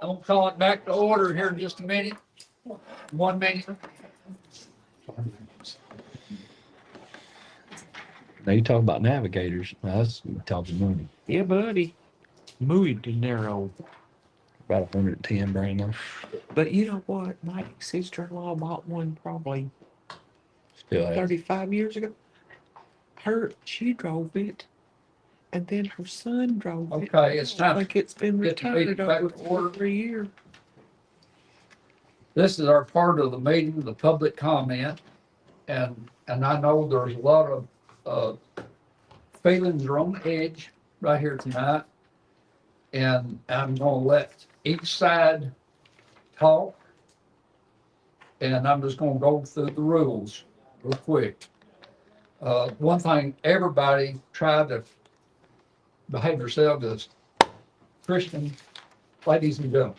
I'll call it back to order here in just a minute. 1 minute. Now you talk about navigators. Now that's talking money. Yeah, buddy. Muy dinero. About 110 brand new. But you know what? My sister-in-law bought one probably Still has. 35 years ago. She drove it, and then her son drove it. Okay, it's I time. think it's been Get the meeting retired back over to order. 3 years. This is our part of the meeting, the public comment. And I know there's a lot of, feelings are on the edge right here tonight. And I'm gonna let each side talk. And I'm just gonna go through the rules real quick. One thing, everybody try to behave yourselves as Christian ladies and gentlemen.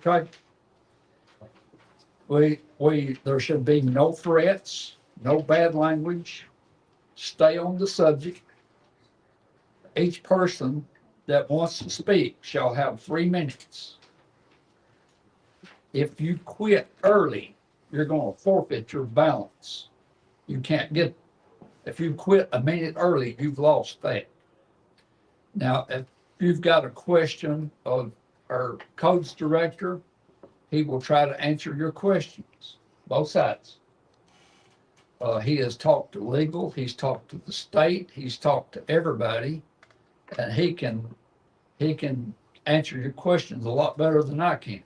Okay? There should be no threats, no bad language. Stay on the subject. Each person that wants to speak shall have 3 minutes. If you quit early, you're gonna forfeit your balance. You can't get, if you quit a minute early, you've lost that. Now, if you've got a question of our codes director, he will try to answer your questions, both sides. He has talked to legal, he's talked to the state, he's talked to everybody, and he can answer your questions a lot better than I can.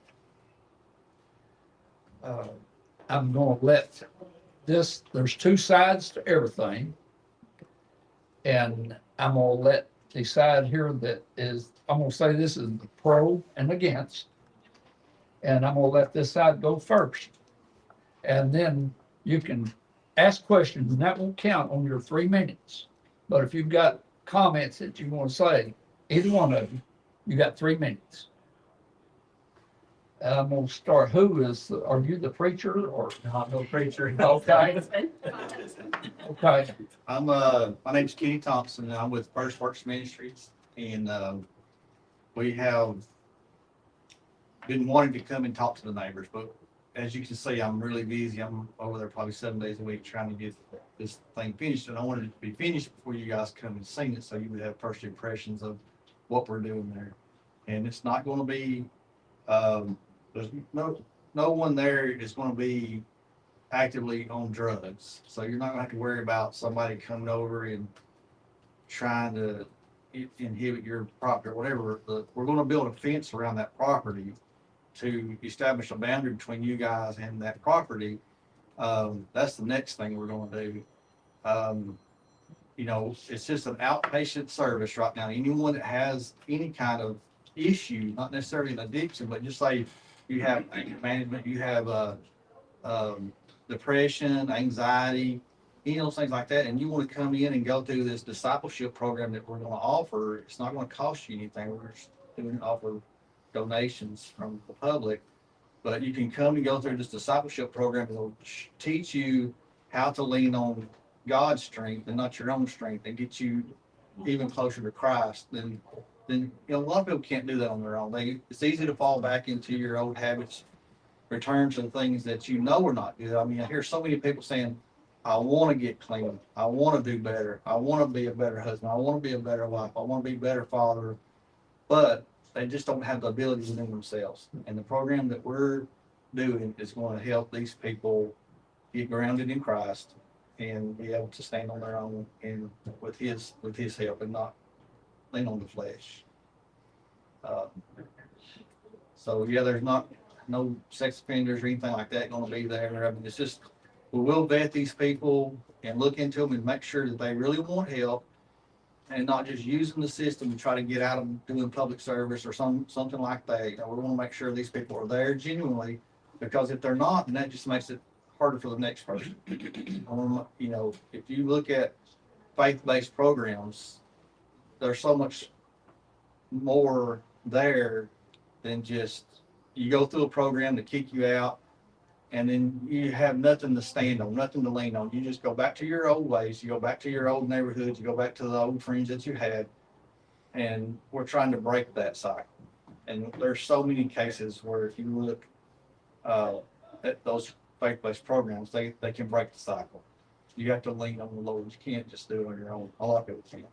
I'm gonna let there's 2 sides to everything. And I'm gonna let the side here I'm gonna say this is the pro and against. And I'm gonna let this side go first. And then you can ask questions, and that won't count on your 3 minutes. But if you've got comments that you want to say, either one of you, you got 3 minutes. I'm gonna start, are you the preacher or? No, I'm no preacher. Okay. Okay, My name's Kenny Thompson, and I'm with First Works Ministries, and, we have been wanting to come and talk to the neighbors, but as you can see, I'm really busy. I'm over there probably 7 days a week trying to get this thing finished, and I wanted it to be finished before you guys come and see it, so you would have first impressions of what we're doing there. And it's not gonna be, there's no one there is gonna be actively on drugs. So you're not gonna have to worry about somebody coming over and trying to inhibit your property or whatever. We're gonna build a fence around that property to establish a boundary between you guys and that property. That's the next thing we're gonna do. You know, it's just an outpatient service right now. Anyone that has any kind of issue, not necessarily an addiction, but just say you have anger management, you have depression, anxiety, any of those things like that, and you want to come in and go through this discipleship program that we're going to offer, it's not going to cost you anything. We're just doing offer donations from the public, but you can come and go through this discipleship program. It'll teach you how to lean on God's strength and not your own strength, and get you even closer to Christ. Then you know, a lot of people can't do that on their own. It's easy to fall back into your old habits, return to the things that you know are not good. I mean, I hear so many people saying, I want to get clean. I want to do better. I want to be a better husband. I want to be a better wife. I want to be a better father. But they just don't have the ability within themselves. And the program that we're doing is going to help these people get grounded in Christ and be able to stand on their own and with his help, and not lean on the flesh. So yeah, there's no sex offenders or anything like that going to be there. I mean, it's just, we will vet these people and look into them and make sure that they really want help, and not just using the system to try to get out of doing public service or something like that. You know, we want to make sure these people are there genuinely, because if they're not, then that just makes it harder for the next person. You know, if you look at faith-based programs, there's so much more there than just you go through a program to kick you out, and then you have nothing to stand on, nothing to lean on. You just go back to your old ways. You go back to your old neighborhoods. You go back to the old friends that you had. And we're trying to break that cycle. And there's so many cases where if you look, at those faith-based programs, they can break the cycle. You have to lean on the Lord. You can't just do it on your own. A lot of people can't.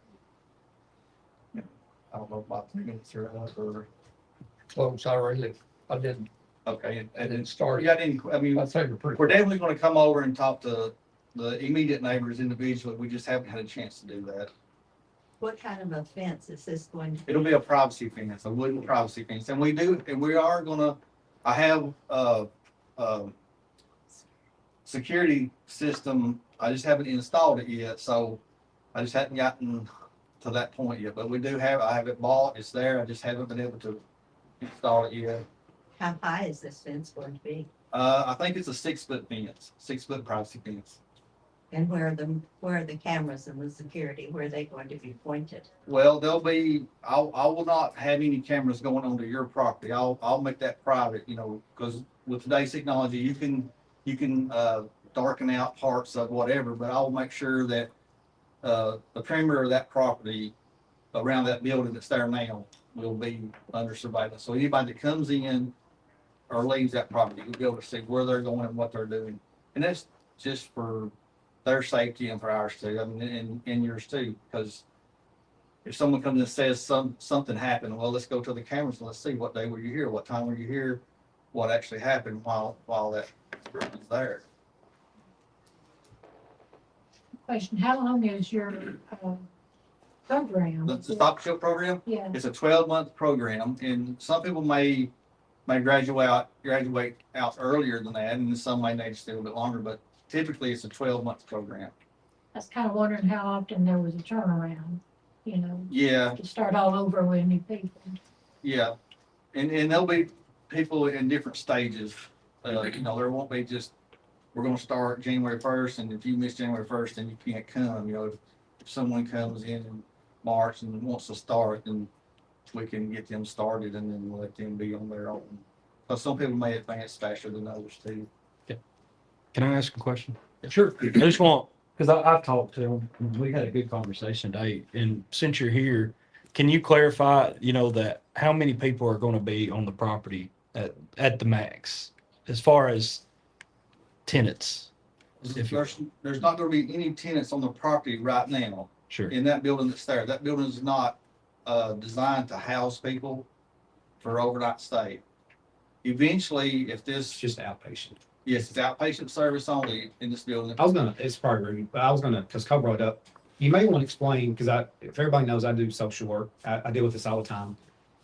I don't know about 3 minutes or up or, Close already. I didn't, okay, I and didn't you start. got any, I mean, I think we're pretty. we're definitely gonna come over and talk to the immediate neighbors individually. We just haven't had a chance to do that. What kind of a fence is this going to be? It'll be a privacy fence, a wooden privacy fence, and we are gonna, I have, security system, I just haven't installed it yet, so I just hadn't gotten to that point yet, but I have it bought, it's there, I just haven't been able to install it yet. How high is this fence going to be? I think it's a 6-foot fence, 6-foot privacy fence. And where are the cameras and the security? Where are they going to be pointed? Well, I will not have any cameras going onto your property. I'll make that private, you know, because with today's technology, you can darken out parts of whatever, but I'll make sure that the perimeter of that property around that building that's there now will be under surveillance. So anybody that comes in or leaves that property, you'll be able to see where they're going and what they're doing. And that's just for their safety and for ours too. I mean, and yours too, because if someone comes and says something happened, well, let's go to the cameras and let's see what day were you here, what time were you here, what actually happened while that group was there. Question, how long is your program? The Stop Show program, Yeah, it's a 12-month program, and some people may graduate out earlier than that, and some may need to stay a little bit longer, but typically it's a 12-month program. I was kind of wondering how often there was a turnaround, you know, Yeah, to start all over with new people. yeah, and there'll be people in different stages. You know, there won't be just, we're gonna start January 1st, and if you miss January 1st, then you can't come. You know, if someone comes in March and wants to start, then we can get them started and then let them be on their own. But some people may advance faster than others too. Can I ask a question? Sure. I just want, because I've talked to him, we had a good conversation today, and since you're here, can you clarify, you know, that how many people are going to be on the property at the max, as far as tenants? If you- There's not gonna be any tenants on the property right now Sure. in that building that's there. That building is not designed to house people for overnight stay. Eventually, if It's this, just outpatient. yes, it's outpatient service only in this building. It's probably rude, but I was gonna, because Cole brought it up. You may want to explain, because if everybody knows I do social work, I deal with this all the time.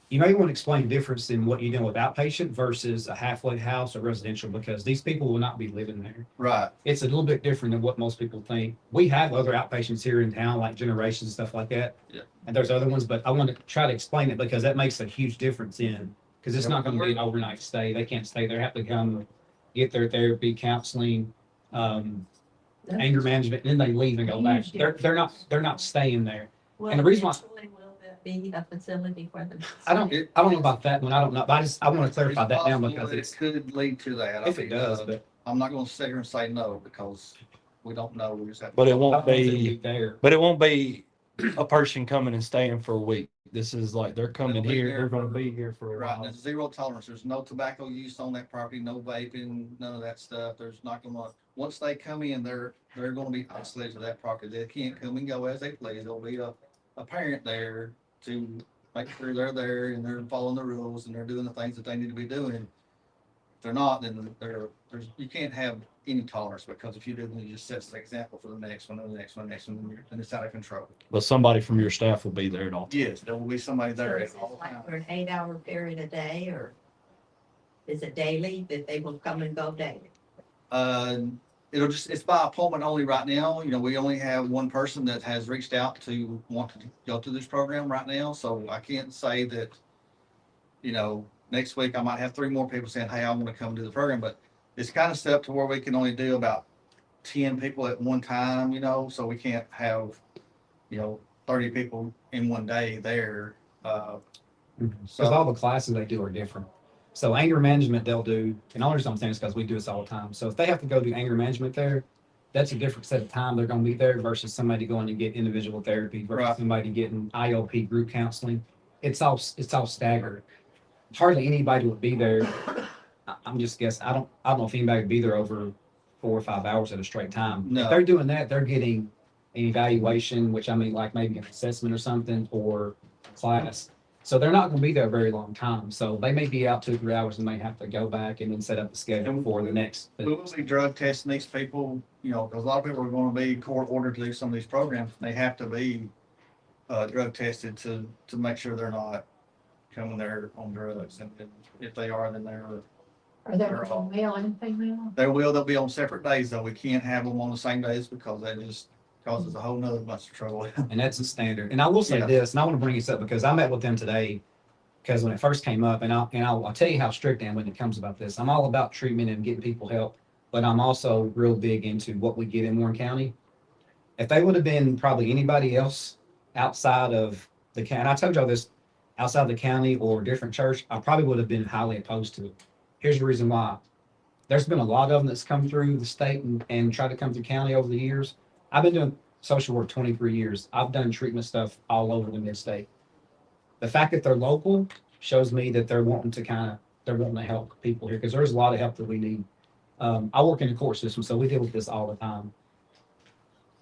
You may want to explain the difference in what you do with outpatient versus a halfway house or residential, because these people will not be living there. Right. It's a little bit different than what most people think. We have other outpatients here in town, like Generations, stuff like that. Yeah. And there's other ones, but I want to try to explain it because that makes a huge difference because it's not going to be an overnight stay. They can't stay there, have to come get their therapy, counseling, anger management, and then they leave and go back. They're not staying there. And the reason why- Eventually, will there be a facility for them? I don't know about that one. I don't know, but I want to clarify It's that now possible because that it's, it could lead to that. I if it mean, does, but I'm not gonna sit here and say no because we don't know. We just have. to- But it I won't don't know if it'll be, be there. but it won't be a person coming and staying for a week. This is like, they're coming They'll be here, there they're gonna for- be here for a Right, and while. there's zero tolerance. There's no tobacco use on that property, no vaping, none of that stuff. There's not gonna, once they come in, they're gonna be isolated to that property. They can't come and go as they please. There'll be a parent there to make sure they're there and they're following the rules and they're doing the things that they need to be doing. If they're not, then you can't have any tolerance, because if you do, then you just set the example for the next one, and the next one, and the next one, and it's out of control. But somebody from your staff will be there at all. Yes, there will be somebody So there is at it all like times. for an 8-hour period a day, or is it daily that they will come and go daily? It's by appointment only right now. You know, we only have one person that has reached out to want to go through this program right now. So I can't say that, you know, next week I might have 3 more people saying, hey, I want to come do the program, but it's kind of set up to where we can only do about 10 people at one time, you know, so we can't have, you know, 30 people in one day there. Because all the classes they do are different. So anger management they'll do, and I understand this because we do this all the time. So if they have to go do anger management there, that's a different set of time they're going to be there versus somebody going to get individual therapy versus Right. somebody getting IOP group counseling. It's all staggered. hardly anybody would be there. I'm just guessing, I don't know if anybody would be there over 4 or 5 hours at a straight time. No. If they're doing that, they're getting an evaluation, which I mean, like maybe an assessment or something, or a class. So they're not gonna be there a very long time. So they may be out 2 or 3 hours and may have to go back and then set up the schedule for the next. We will be drug testing these people, you know, because a lot of people are gonna be court ordered to do some of these programs. They have to be drug tested to make sure they're not coming there on drugs. And if they are, then Are there male and female? they'll be on separate days though. We can't have them on the same days because that just causes a whole nother bunch of trouble. And that's a standard. And I will say Yeah. this, and I want to bring this up because I met with them today. Because when it first came up, and I'll tell you how strict I am when it comes about this. I'm all about treatment and getting people help, but I'm also real big into what we get in Warren County. If they would have been probably anybody else outside of the county, and I told y'all this, outside the county or different church, I probably would have been highly opposed to it. Here's the reason why. There's been a lot of them that's come through the state and tried to come through county over the years. I've been doing social work 23 years. I've done treatment stuff all over the mid-state. The fact that they're local shows me that they're wanting to help people here because there's a lot of help that we need. I work in the court system, so we deal with this all the time.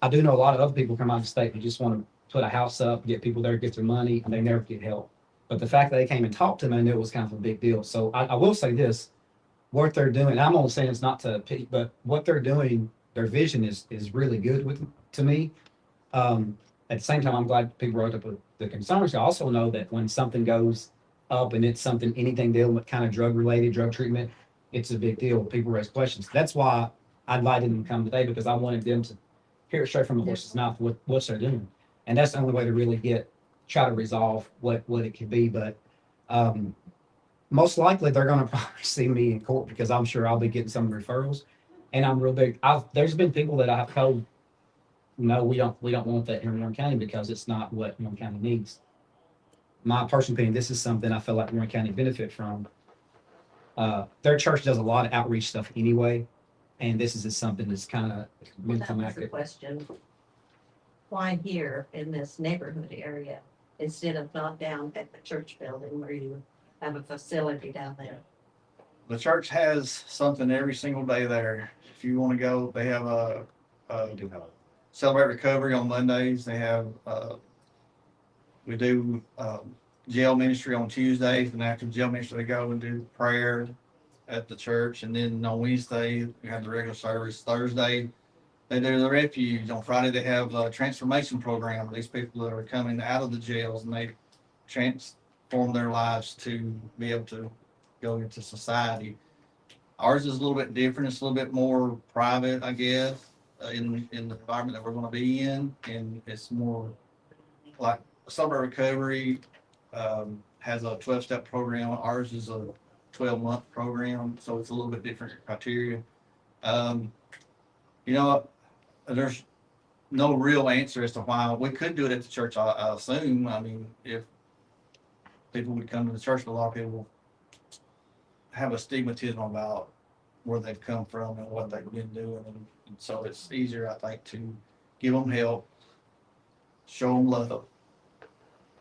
I do know a lot of other people come out of the state who just want to put a house up, get people there, get their money, and they never get help. But the fact that they came and talked to me, I knew it was kind of a big deal. So I will say this, what they're doing, I'm only saying it's not to pity, but what they're doing, their vision is really good to me. At the same time, I'm glad people wrote up the concerns. I also know that when something goes up and it's anything dealing with kind of drug treatment, it's a big deal. People raise questions. That's why I invited them to come today because I wanted them to hear it straight from the horse's mouth what they're doing. And that's the only way to really try to resolve what it could be. But most likely they're going to probably see me in court because I'm sure I'll be getting some referrals. And I'm real big. There's been people that I have told, no, we don't want that here in Warren County because it's not what Warren County needs. My personal opinion, this is something I feel like Warren County benefit from. Their church does a lot of outreach stuff anyway, and this is just something that's kind of Well, that was the question. Why here in this neighborhood area instead of not down at the church building where you have a facility down there? The church has something every single day there. If you want to go, they have a Celebrate Recovery on Mondays. They have, we do jail ministry on Tuesdays, and after jail ministry, they go and do prayer at the church. And then on Wednesday, we have the regular service. Thursday, they do the refuge. On Friday, they have a transformation program. These people that are coming out of the jails and they transform their lives to be able to go into society. Ours is a little bit different. It's a little bit more private, I guess, in the environment that we're going to be in. And it's more like Celebrate Recovery has a 12-step program. Ours is a 12-month program, so it's a little bit different criteria. There's no real answer as to why we could do it at the church, I assume. I mean, if people would come to the church, but a lot of people have a stigmatism about where they've come from and what they've been doing. And so it's easier, I think, to give them help, show them love,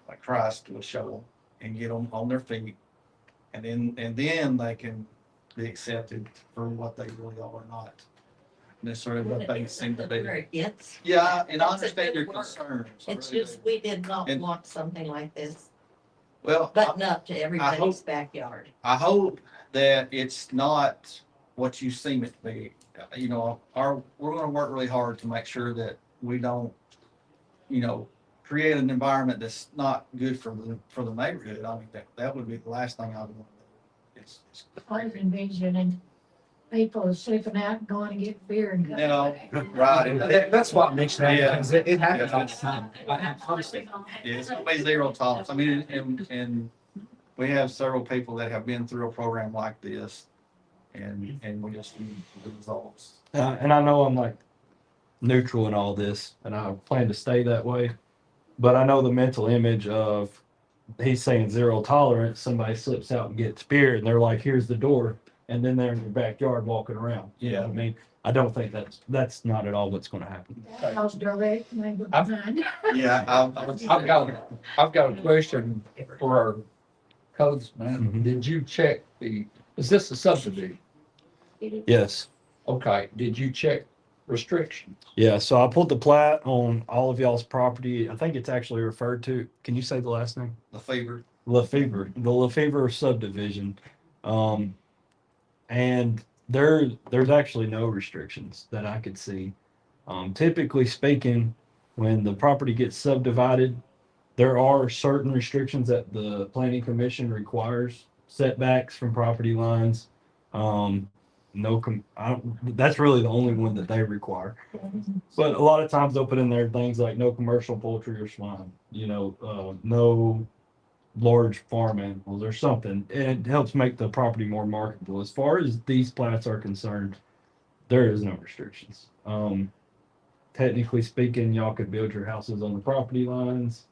like Christ would show them, and get them on their feet. And then they can be accepted for what they really are, not necessarily what they seem to be. It's. Yeah, and I That's a understand good your word. concerns. I It's really just, do. we did not And- want something like this Well, button up to everybody's backyard. I hope that it's not what you seem it to be. We're gonna work really hard to make sure that we don't, create an environment that's not good for the neighborhood. I mean, that would be the last thing I would want to do. It's I was envisioning people sleeping out and going to get beer and. right. That's what makes that, Yeah. because it happens all the time. Honestly. Yeah, it's gonna be zero tolerance. I mean, and we have several people that have been through a program like this, and we just need the results. And I know I'm like neutral in all this, and I plan to stay that way. But I know the mental image of he's saying zero tolerance. Somebody slips out and gets beer, and they're like, "Here's the door," and then they're in your backyard walking around. You know what I mean? I don't think that's not at all what's going to happen. House direct, maybe behind. Yeah, I've got a question for codes, man, Mhm. did you check is this a subdivision? Yes. Okay, did you check restrictions? Yeah, so I pulled the plat on all of y'all's property. I think it's actually referred to, can you say the last name? Lefevre. Lefevre, the Lefevre subdivision. Um, and there's actually no restrictions that I could see. Typically speaking, when the property gets subdivided, there are certain restrictions that the planning commission requires, setbacks from property lines. Um, no, that's really the only one that they require. But a lot of times they'll put in there things like no commercial poultry or swine, no large farm animals or something. And it helps make the property more marketable. As far as these plats are concerned, there is no restrictions. Technically speaking, y'all could build your houses on the property lines.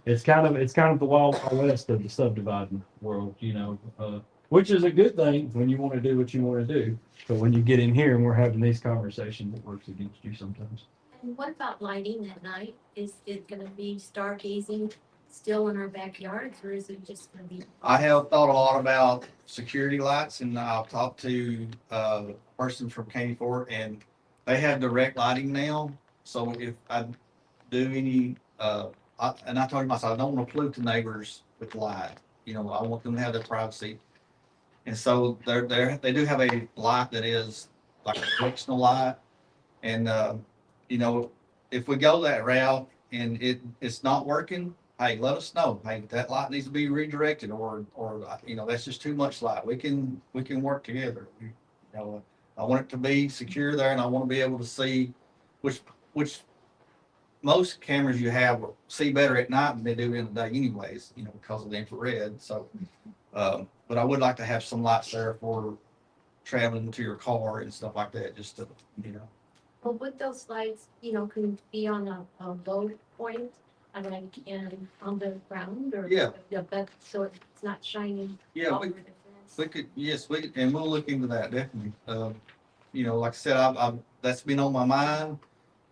It's kind of the wild west of the subdividing world, which is a good thing when you want to do what you want to do. But when you get in here and we're having these conversations, it works against you sometimes. And what about lighting at night? Is it gonna be stargazing still in our backyards, or is it just gonna be? I have thought a lot about security lights, and I've talked to a person from Caney Fort, and they have direct lighting now. So if I do any, and I told myself, I don't want to pollute the neighbors with light. I want them to have their privacy. And so they do have a light that is like a directional light. And, if we go that route and it's not working, hey, let us know. Hey, that light needs to be redirected, or that's just too much light. We can work together. I want it to be secure there, and I want to be able to see, which most cameras you have see better at night than they do in the day anyways, because of the infrared. So, but I would like to have some lights there for traveling to your car and stuff like that, just to. Well, with those lights, can be on a low point, and like on the ground, or? Yeah. But, so it's not shining. Yeah, all we- over the fence. We could, yes, and we'll look into that, definitely. Like I said, I that's been on my mind,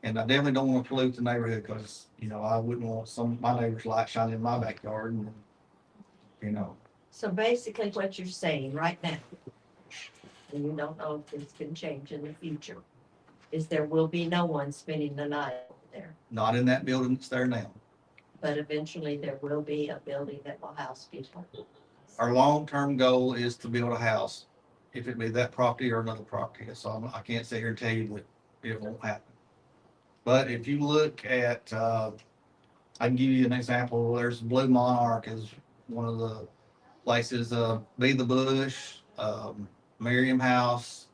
and I definitely don't want to pollute the neighborhood, because, I wouldn't want some of my neighbors' light shining in my backyard, and. So basically what you're saying right now, and you don't know if this can change in the future, is there will be no one spending the night there. Not in that building that's there now. But eventually there will be a building that will house people. Our long-term goal is to build a house, if it be that property or another property. So I can't sit here and tell you that it won't happen. But if you look at, I can give you an example. There's Blue Monarch is one of the places, Be the Bush, Miriam House.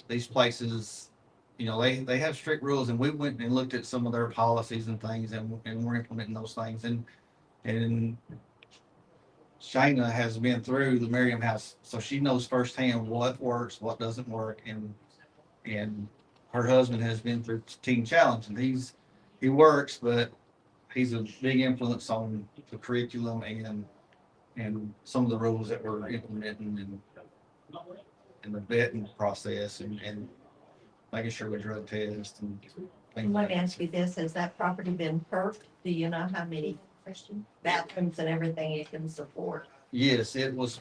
These places, they have strict rules, and we went and looked at some of their policies and things, and we're implementing those things. And Shayna has been through the Miriam House, so she knows firsthand what works, what doesn't work, and her husband has been through Teen Challenge, and he works, but he's a big influence on the curriculum and some of the rules that we're implementing and the vetting process and making sure we drug test and things. Let me ask you this, has that property been perked? Do you know how many bathrooms and everything it can support? Yes, it was,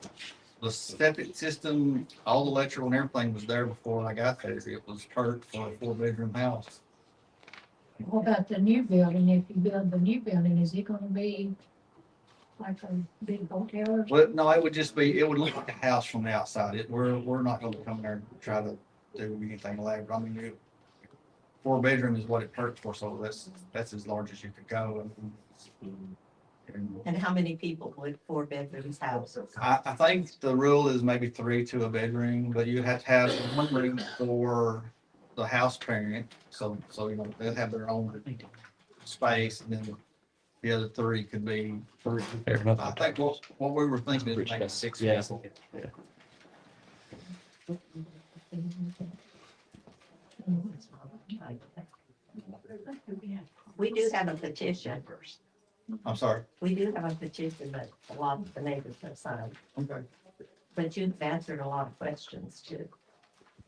the septic system, all the electrical and everything was there before I got there. It was perked for a 4-bedroom house. What about the new building? If you build the new building, is it gonna be like a big hotel or something? Well, no, it would look like a house from the outside. We're not gonna come there and try to do anything elaborate. I mean, 4-bedroom is what it perked for, so that's as large as you could go. And how many people would 4 bedrooms house? I think the rule is maybe 3 to a bedroom, but you have to have one room for the house parent. So they'll have their own space, and then the other 3 could be 3. I think what we were thinking is maybe 6 Yeah. people. We do have a petition. I'm sorry. We do have a petition that a lot of the neighbors have signed, Okay. but you've answered a lot of questions too.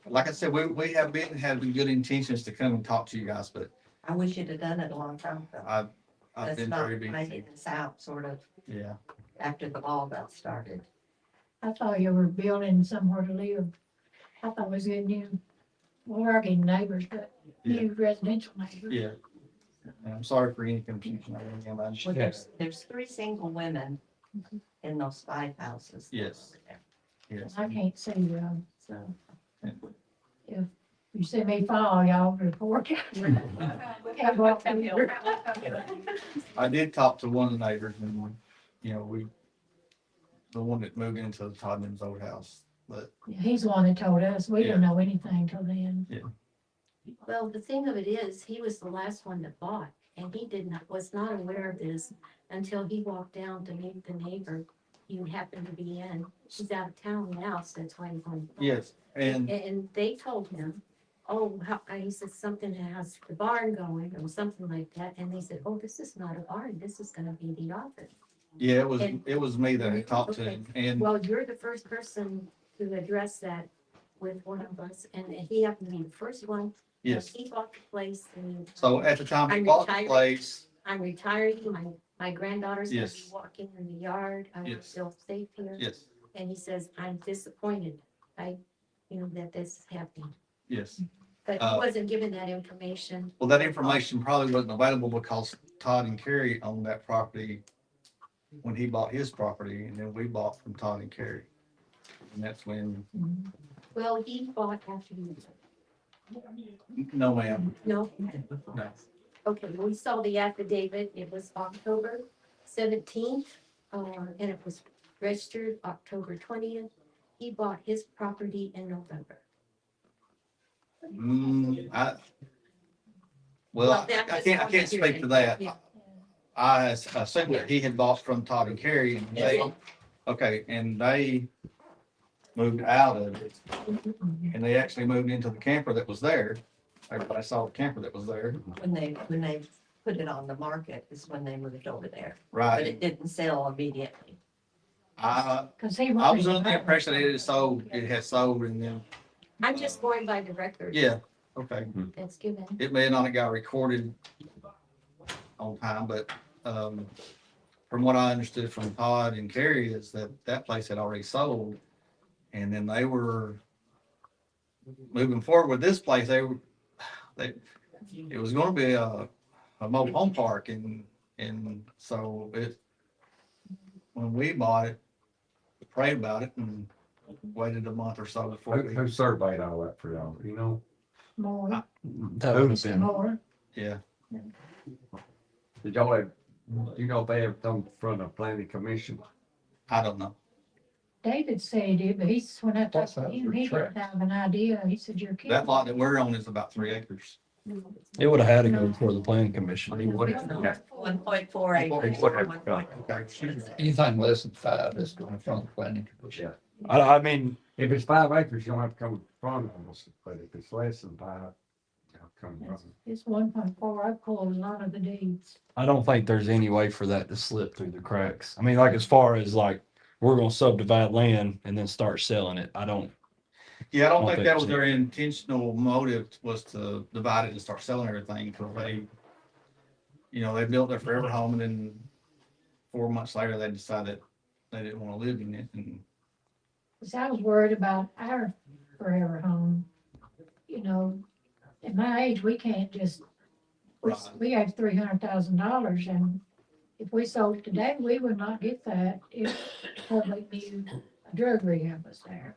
Like I said, we have been having good intentions to come and talk to you guys, but I wish you'd have done it a long time ago. I've That's been not very busy. making this out, sort of. Yeah. after the law got started. I thought you were building somewhere to live. I thought it was good new, working neighbors, but new residential neighbors. Yeah. And I'm sorry for any confusion. I really am. I just- Well, there's 3 single women in those 5 houses. Yes. Yes. I can't see them, So, if you see me fall, y'all report. Have walked through here. I did talk to one of the neighbors and, you know, the one that moved into the Todman's old house, but He's the one that told us. We didn't know anything till then. Well, the thing of it is, he was the last one that bought, and he was not aware of this until he walked down to meet the neighbor he happened to be in. He's out of town now, so that's why he's on. yes, and And they told him, oh, he said something has the barn going or something like that, and they said, oh, this is not a barn, this is gonna be the office. yeah, And- it was me that I talked to Okay. him, and Well, you're the first person to address that with one of us, and he happened to be the first one. yes. He bought the place, and So at the time he I'm bought the retired. place, I'm retiring, my granddaughter's gonna be Yes. walking in the yard, I want to Yes. feel safe here. yes, And he says, I'm disappointed, that this is happening, yes. but he wasn't given that information. Well, that information probably wasn't available because Todd and Carrie owned that property when he bought his property, and then we bought from Todd and Carrie. And that's when, Well, he bought after you, no ma'am, no? no. Okay, we saw the affidavit, it was October 17th, and it was registered October 20th. He bought his property in November. Well, that I was can't, I on can't the speak to that. Yeah. I assumed that he had bought from Todd and Carrie, and they, okay, and they moved out of it, and they actually moved into the camper that was there. Everybody saw the camper that was there, when they put it on the market is when they moved over there, but right? it didn't sell immediately. I, Cause he I wanted was to under the buy impression that it had sold, and then, I'm just going by the record yeah, okay. that's given. It may not have got recorded on time, but, from what I understood from Todd and Carrie is that that place had already sold. And then they were moving forward with this place, it was gonna be a mobile home park, and so when we bought it, we prayed about it and waited a month or so before Who we, surveyed all that for y'all, you know? more, That would have been, more. yeah. Did y'all have, you know, if they ever come from a planning commission? I don't know. David said it, but when I talked to That's him, he didn't have an idea. He said, you're kidding. That lot that we're on is about 3 acres. it would have had to go before the planning commission. 1.4 acres. Okay. Anything less than 5 is going from the planning commission. I mean, If it's 5 acres, you don't have to come from us, but if it's less than 5, you'll come from. It's 1.4. I pulled a lot of the deeds. I don't think there's any way for that to slip through the cracks. I mean, like as far as like, we're gonna subdivide land and then start selling it. I don't, Yeah, I don't Don't think think that was so. their intentional motive was to divide it and start selling everything, because they built their forever home, and then 4 months later, they decided they didn't want to live in it, and Cause I was worried about our forever home. At my age, we can't just, Right. we have $300,000 and if we sold it today, we would not get that if public knew a drug rehab was there.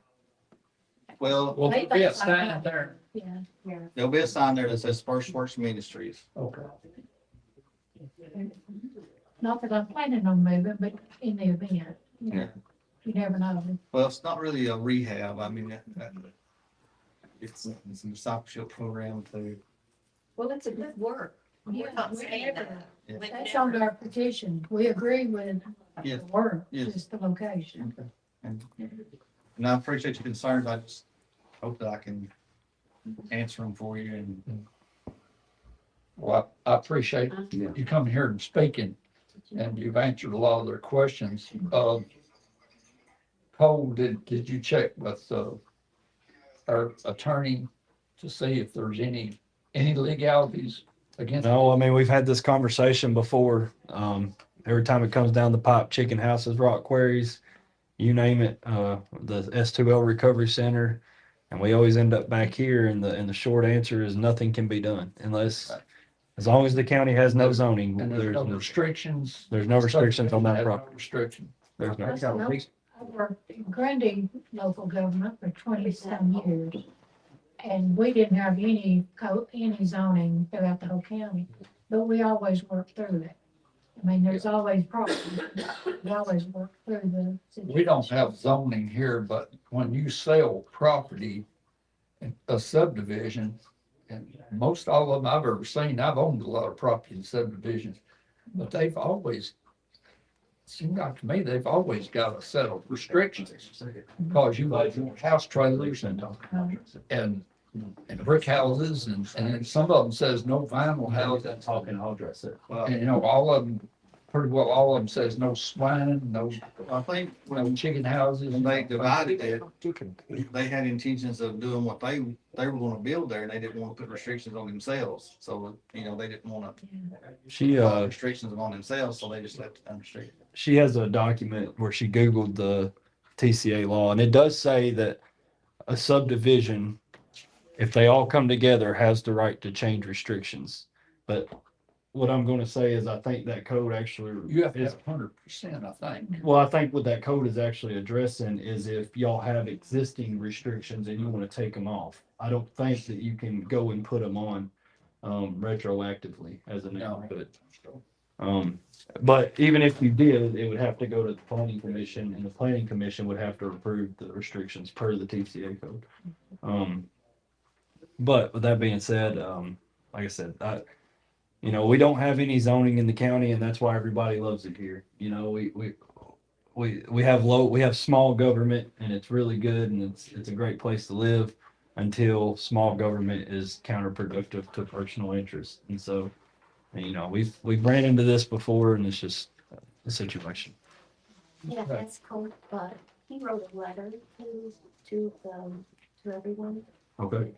well, Well, They there'll be a think like sign that. there. Yeah. there'll be a sign there that says First Works Ministries. Okay. Not that I'm planning on moving, but in the event. Yeah. You never know. Well, it's not really a rehab. I mean, it's a discipleship program too. Well, it's a good work. We're not saying that. Yeah. We've That's never- on our petition. We agree with Yeah. the work, Yes. just the location. And I appreciate your concerns. I just hope that I can answer them for you, and Well, I appreciate you coming here and speaking, and you've answered a lot of their questions. Cole, did you check with, our attorney to see if there's any legalities against? no, I mean, we've had this conversation before. every time it comes down the pipe, chicken houses, rock quarries, you name it, the S2L Recovery Center. And we always end up back here, and the short answer is nothing can be done unless, as long as the county has no zoning, And there's no restrictions. there's no restrictions on that Have no property. Restriction. There's no. I worked in Grundy local government for 20-some years. And we didn't have any any zoning throughout the whole county, but we always worked through it. I mean, there's always problems. We always work through the situation. We don't have zoning here, but when you sell property in a subdivision, and most all of them I've ever seen, I've owned a lot of property in subdivisions, but they've always, seemed like to me, they've always got a set of restrictions. Because you like house trailers and brick houses, and then some of them says no vinyl houses. Talking, I'll address it. Well, And, you know, all of them, pretty well, all of them says no swine, no, I think no chicken houses. when they divided it, they had intentions of doing what they were gonna build there, and they didn't want to put restrictions on themselves. So, you know, they didn't want to She, put restrictions on themselves, so they just left it unrestricted. she has a document where she Googled the TCA law, and it does say that a subdivision, if they all come together, has the right to change restrictions. But what I'm gonna say is I think that code actually You have to is, have 100%, I think. well, I think what that code is actually addressing is if y'all have existing restrictions and you wanna take them off. I don't think that you can go and put them on retroactively as an No. input. But even if you did, it would have to go to the planning commission, and the planning commission would have to approve the restrictions per the TCA code. But with that being said, like I said, we don't have any zoning in the county, and that's why everybody loves it here. You know, we have small government, and it's really good, and it's a great place to live until small government is counterproductive to personal interest. And so, we've ran into this before, and it's just a situation. Yeah, that's cool, but he wrote a letter to everyone. Okay.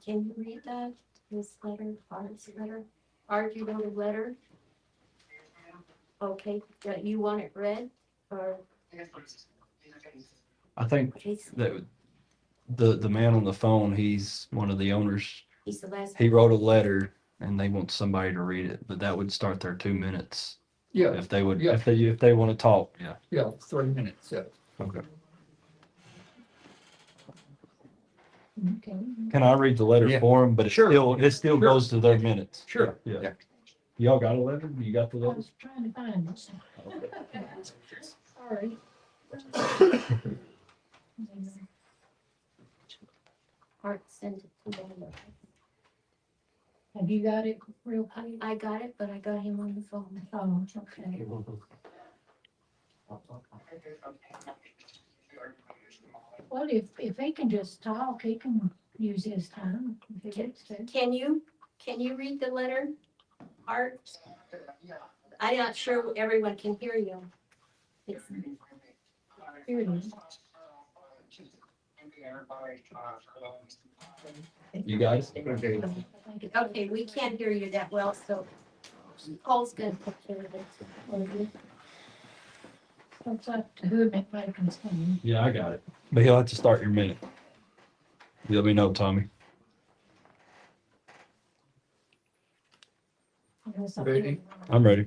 Can you read that, this letter, Art's letter? Art, you wrote a letter? Okay, you want it read, or? I think that the man on the phone, he's one of the owners. He's the last. He wrote a letter, and they want somebody to read it, but that would start their 2 minutes. Yeah, If they would, Yeah. if they want to talk, yeah. yeah, 3 minutes, yeah. Okay. Okay. Can I read the letter Yeah. for them? But it Sure. still Sure. goes to their minutes. Sure. Yeah. Yeah. Y'all got a letter? You got the I letter? was trying to find this. Sorry. Art sent it to them. Have you got it real quick? I got it, but I got him on the phone. Oh, okay. Well, if he can just talk, he can use his time if he gets to. Can you read the letter, Art? I'm not sure everyone can hear you. It's- Here it is. You guys? Okay, we can't hear you that well, so Paul's gonna take care of it. It's up to whom it may concern. Yeah, I got it. But he'll have to start your minute. You let me know, Tommy. Ready? I'm ready.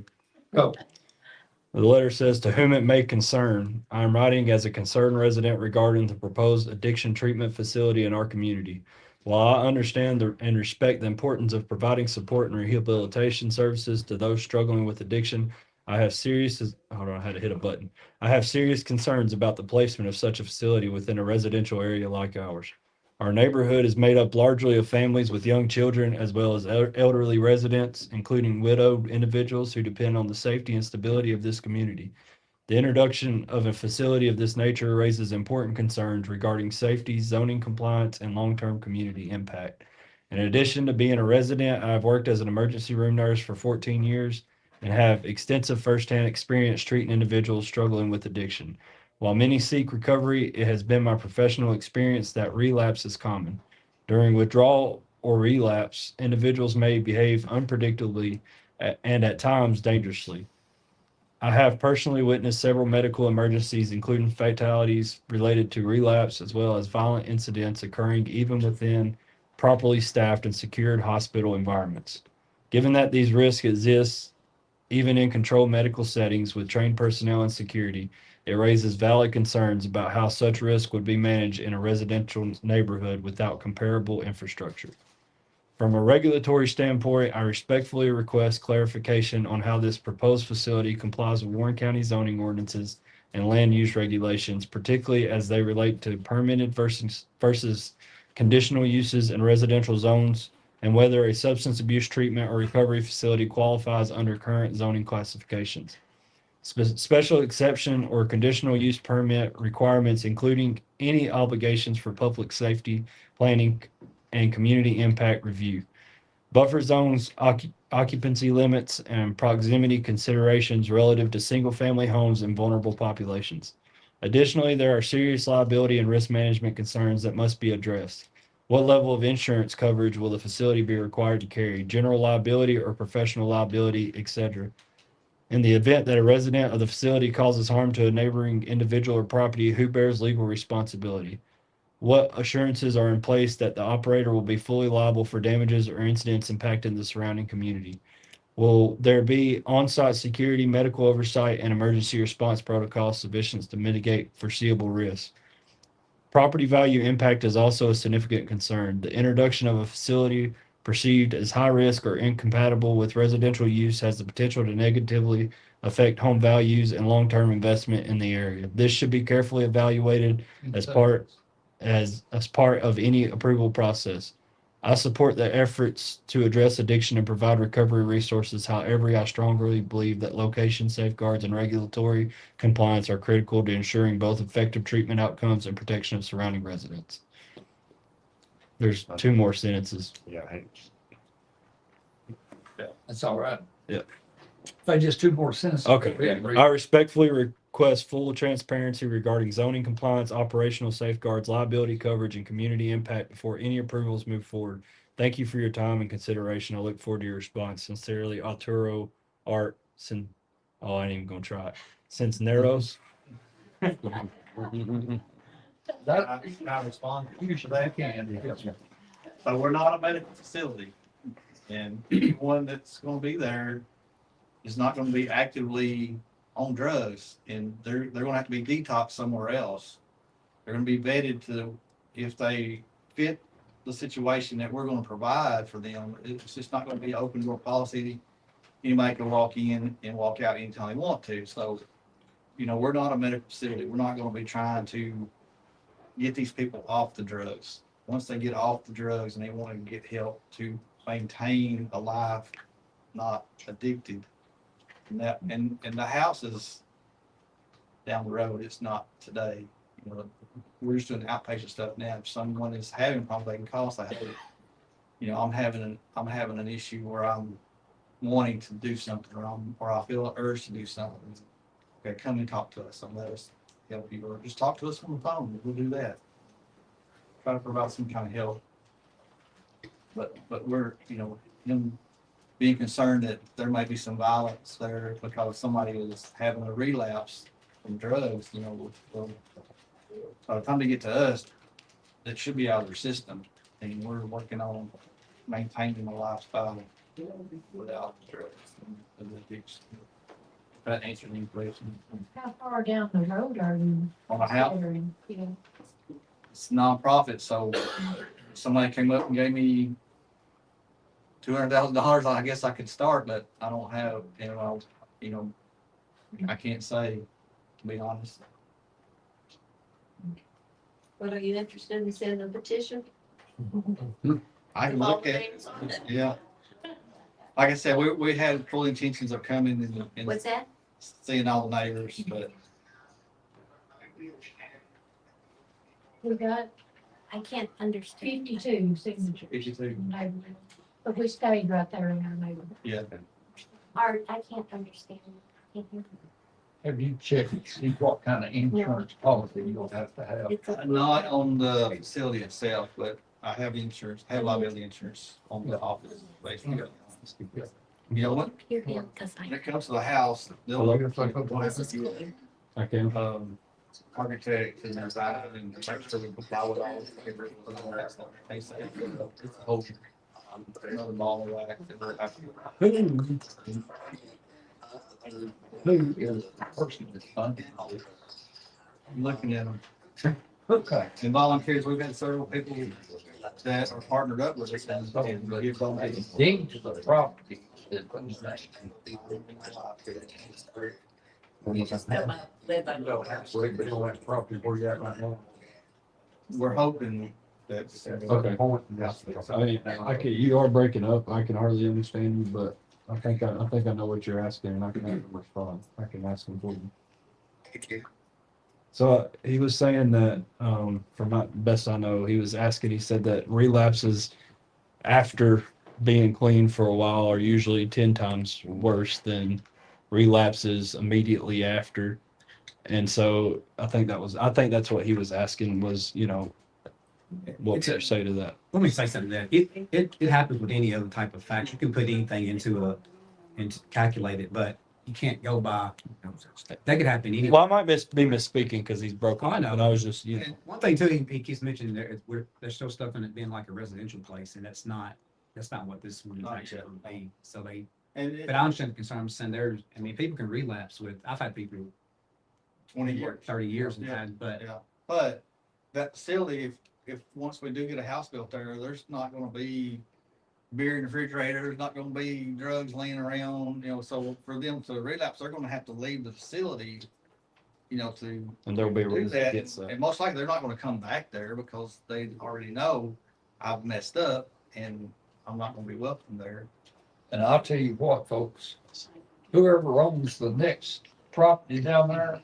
Go. The letter says, "To whom it may concern, I am writing as a concerned resident regarding the proposed addiction treatment facility in our community. While I understand and respect the importance of providing support and rehabilitation services to those struggling with addiction, I have serious concerns about the placement of such a facility within a residential area like ours. Our neighborhood is made up largely of families with young children as well as elderly residents, including widowed individuals who depend on the safety and stability of this community. The introduction of a facility of this nature raises important concerns regarding safety, zoning compliance, and long-term community impact. In addition to being a resident, I have worked as an emergency room nurse for 14 years and have extensive firsthand experience treating individuals struggling with addiction. While many seek recovery, it has been my professional experience that relapse is common. During withdrawal or relapse, individuals may behave unpredictably and at times dangerously. I have personally witnessed several medical emergencies, including fatalities related to relapse, as well as violent incidents occurring even within properly staffed and secured hospital environments. Given that these risks exist even in controlled medical settings with trained personnel and security, it raises valid concerns about how such risk would be managed in a residential neighborhood without comparable infrastructure. From a regulatory standpoint, I respectfully request clarification on how this proposed facility complies with Warren County zoning ordinances and land use regulations, particularly as they relate to permitted versus conditional uses in residential zones, and whether a substance abuse treatment or recovery facility qualifies under current zoning classifications. Special exception or conditional use permit requirements, including any obligations for public safety, planning, and community impact review. Buffer zones, occupancy limits, and proximity considerations relative to single-family homes and vulnerable populations. Additionally, there are serious liability and risk management concerns that must be addressed. What level of insurance coverage will the facility be required to carry? General liability or professional liability, etc. In the event that a resident of the facility causes harm to a neighboring individual or property, who bears legal responsibility? What assurances are in place that the operator will be fully liable for damages or incidents impacting the surrounding community? Will there be on-site security, medical oversight, and emergency response protocols sufficient to mitigate foreseeable risks? Property value impact is also a significant concern. The introduction of a facility perceived as high risk or incompatible with residential use has the potential to negatively affect home values and long-term investment in the area. This should be carefully evaluated as part of any approval process. I support the efforts to address addiction and provide recovery resources. However, I strongly believe that location safeguards and regulatory compliance are critical to ensuring both effective treatment outcomes and protection of surrounding residents. There's two more sentences. Yeah, hey, That's all right. Yeah. If I just two more sentences. Okay. I respectfully request full transparency regarding zoning compliance, operational safeguards, liability coverage, and community impact before any approvals move forward. Thank you for your time and consideration. I look forward to your response. Sincerely, Arturo Art. Oh, I ain't even gonna try it. Cisneros. I respond to that? So we're not a medical facility, and anyone that's gonna be there is not gonna be actively on drugs, and they're gonna have to be detoxed somewhere else. They're gonna be vetted to, if they fit the situation that we're gonna provide for them, it's just not gonna be an open door policy. Anybody can walk in and walk out anytime they want to, so, you know, we're not a medical facility. We're not gonna be trying to get these people off the drugs. Once they get off the drugs and they want to get help to maintain a life not addicted, and the house is down the road. It's not today. You know, we're just doing outpatient stuff now. If someone is having problems, they can call us. Like, hey, you know, I'm having an issue where I'm wanting to do something, or I feel an urge to do something. Okay, come and talk to us and let us help you, or just talk to us on the phone. We'll do that. Try to provide some kind of help. But we're, you know, him being concerned that there may be some violence there because somebody is having a relapse from drugs, you know, by the time they get to us, that should be out of their system. And we're working on maintaining a lifestyle without drugs and addiction. That answered any question. How far down the road are you? On a house? considering? Yeah. It's nonprofit, so somebody came up and gave me $200,000, I guess I could start, but I don't have, you know, I can't say, to be honest. But are you interested in sending a petition? I can All look the at, names on it? yeah. Like I said, we had full intentions of coming and What's that? seeing all the neighbors, but We got I can't understand. 52 signatures. 52. in the neighborhood. But we stayed right there in our neighborhood. Yeah. Art, I can't understand. Can't hear. Have you checked to see what kind of insurance policy you'll have to have? It's a- Not on the facility itself, but I have insurance, have liability insurance on the office, basically. You know what? Hear him, cause When I. it comes to the house, they'll Hello? This is cool. I can. architect and design and make sure we comply with all the that stuff. They say it's a whole another ball of wax. Who is the person that's funding all this? I'm looking at them. Okay. And volunteers, we've had several people that are partnered up with us and give donations. Deed to the property is whose name? Property where you at right now. We're hoping that. Okay. I mean, you are breaking up. I can hardly understand you, but I think I know what you're asking, and I can have him respond. I can ask him for you. So he was saying that, from my best I know, he was asking. He said that relapses after being clean for a while are usually 10 times worse than relapses immediately after. And so I think that's what he was asking was, what would you say to that? Let me say something to that. It happens with any other type of fact. You can put anything and calculate it, but you can't go by, that could happen anyway. Well, I might be misspeaking because he's broken. I know. But I was just, And one thing too, he keeps mentioning they're still stuck on it being like a residential place, and that's not what this one is actually going to be. So but I understand the concern. I'm saying people can relapse I've had people 20 years. 30 years and Yeah. had, but Yeah, but that facility, if once we do get a house built there, there's not gonna be beer in the refrigerator, there's not gonna be drugs laying around, so for them to relapse, they're gonna have to leave the facility, to and there'll be a do reason that. gets that. And most likely, they're not gonna come back there because they already know I've messed up and I'm not gonna be welcome there. And I'll tell you what, folks, whoever owns the next property down there,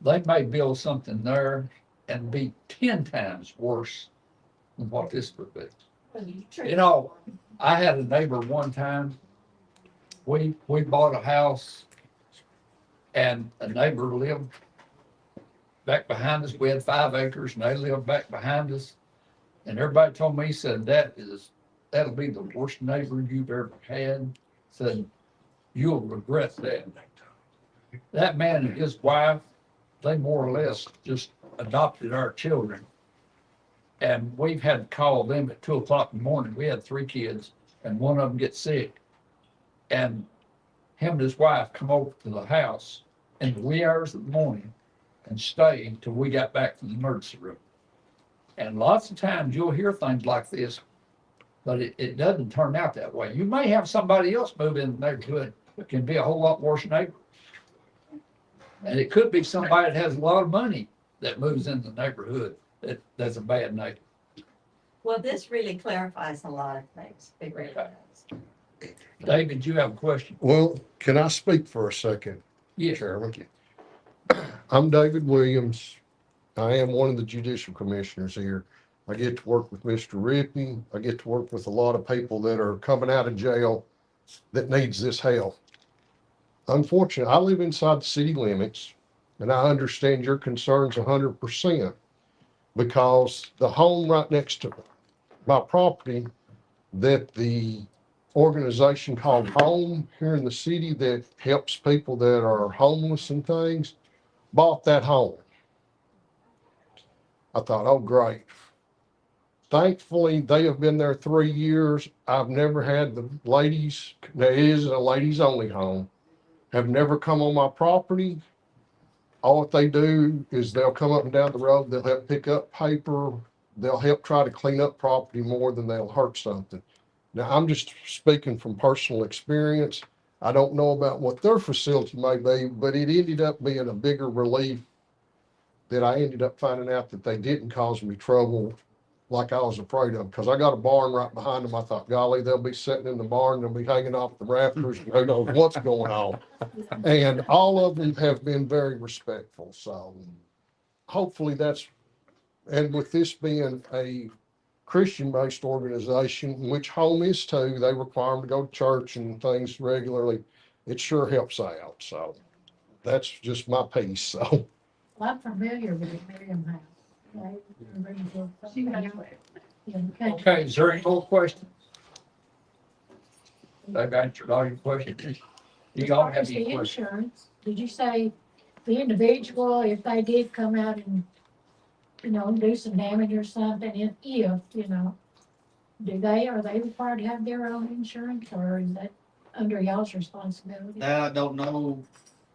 they may build something there and be 10 times worse than what this would be. I had a neighbor one time, we bought a house and a neighbor lived back behind us. We had 5 acres and they lived back behind us. And everybody told me, said, that'll be the worst neighbor you've ever had. Said, you'll regret that. That man and his wife, they more or less just adopted our children. And we've had to call them at 2:00 in the morning. We had 3 kids and one of them gets sick. And him and his wife come over to the house in the wee hours of the morning and stay until we got back from the emergency room. And lots of times you'll hear things like this, but it doesn't turn out that way. You may have somebody else move in the neighborhood that can be a whole lot worse neighbor. And it could be somebody that has a lot of money that moves in the neighborhood that's a bad neighbor. Well, this really clarifies a lot of things. It really does. David, you have a question? Well, can I speak for a second, Yes. Chairman? I'm David Williams. I am one of the judicial commissioners here. I get to work with Mr. Rippey. I get to work with a lot of people that are coming out of jail that needs this help. Unfortunately, I live inside the city limits, and I understand your concerns 100% because the home right next to my property that the organization called Home here in the city that helps people that are homeless and things bought that home. I thought, oh, great. Thankfully, they have been there 3 years. I've never had the ladies, now it is a ladies only home, have never come on my property. All that they do is they'll come up and down the road, they'll help pick up paper, they'll help try to clean up property more than they'll hurt something. Now, I'm just speaking from personal experience. I don't know about what their facility may be, but it ended up being a bigger relief that I ended up finding out that they didn't cause me trouble like I was afraid of, because I got a barn right behind them. I thought, golly, they'll be sitting in the barn, they'll be hanging off the rafters, and who knows what's going on. And all of them have been very respectful. So hopefully and with this being a Christian-based organization, which Home is too, they require them to go to church and things regularly. It sure helps out. So that's just my piece. So. Well, I'm familiar with the Miriam House. Right? Yeah, Okay, is there any more questions? I've answered all your questions. Do y'all have As any the questions? insurance, did you say the individual, if they did come out and, do some damage or something, if, are they required to have their own insurance, or is that under y'all's responsibility? That I don't know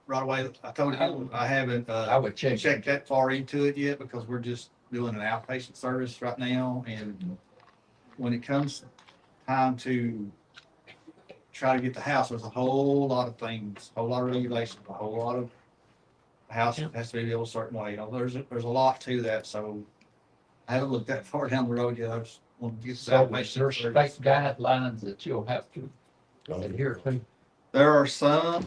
right away. I told you, I haven't, I would check. checked that far into it yet because we're just doing an outpatient service right now. And when it comes time to try to get the house, there's a whole lot of things, a whole lot of regulations, a whole lot of house has to be built a certain way. There's a lot to that. So I haven't looked that far down the road yet. I just want to get the So is outpatient there service. state guidelines that you'll have to adhere to? There are some,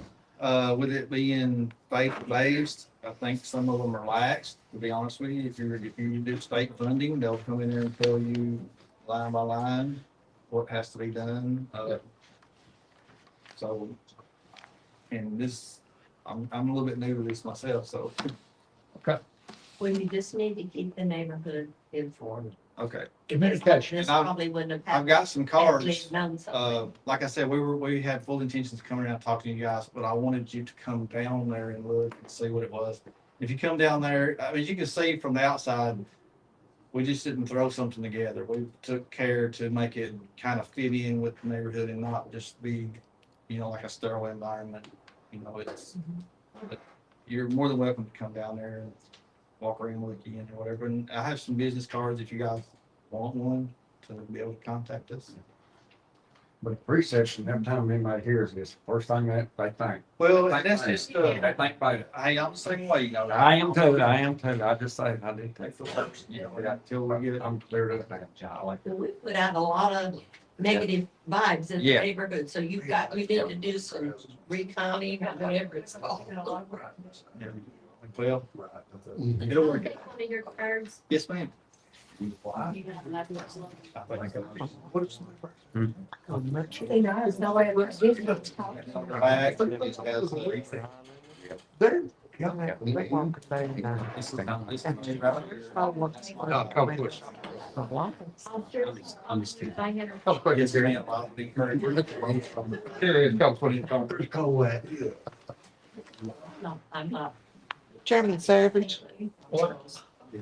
with it being faith-based, I think some of them are lax, to be honest with you. If you do state funding, they'll come in there and tell you line by line what has to be done. So, and this, I'm a little bit new to this myself, so, Well, you just need to keep the neighborhood informed. okay. Communication. This And probably wouldn't have I've happened. got some had cards. we known something. Like I said, we had full intentions of coming around and talking to you guys, but I wanted you to come down there and look and see what it was. If you come down there, I mean, you can see from the outside, we just didn't throw something together. We took care to make it kind of fit in with the neighborhood and not just be, like a sterile environment. It's, but you're more than welcome to come down there and walk around, look in or whatever. And I have some business cards if you guys want one to be able to contact us. But pre-session, every time anybody hears this, first thing that they think. Well, that's just, They think about it. hey, I'm the same way, I am too. I just say, I do take the first, Until we get it. I'm cleared up that job. Like, We put out a lot of negative vibes in the Yeah. neighborhood, so you need to do some recounting or whatever it's called. Well, it'll work. One of your cards, Yes, ma'am. you have an idea. There's no way it looks different. Back, and it just has the refresh. I'm just kidding. I have. Yes, ma'am. I'll be encouraged. No, I'm not. Chairman Savage,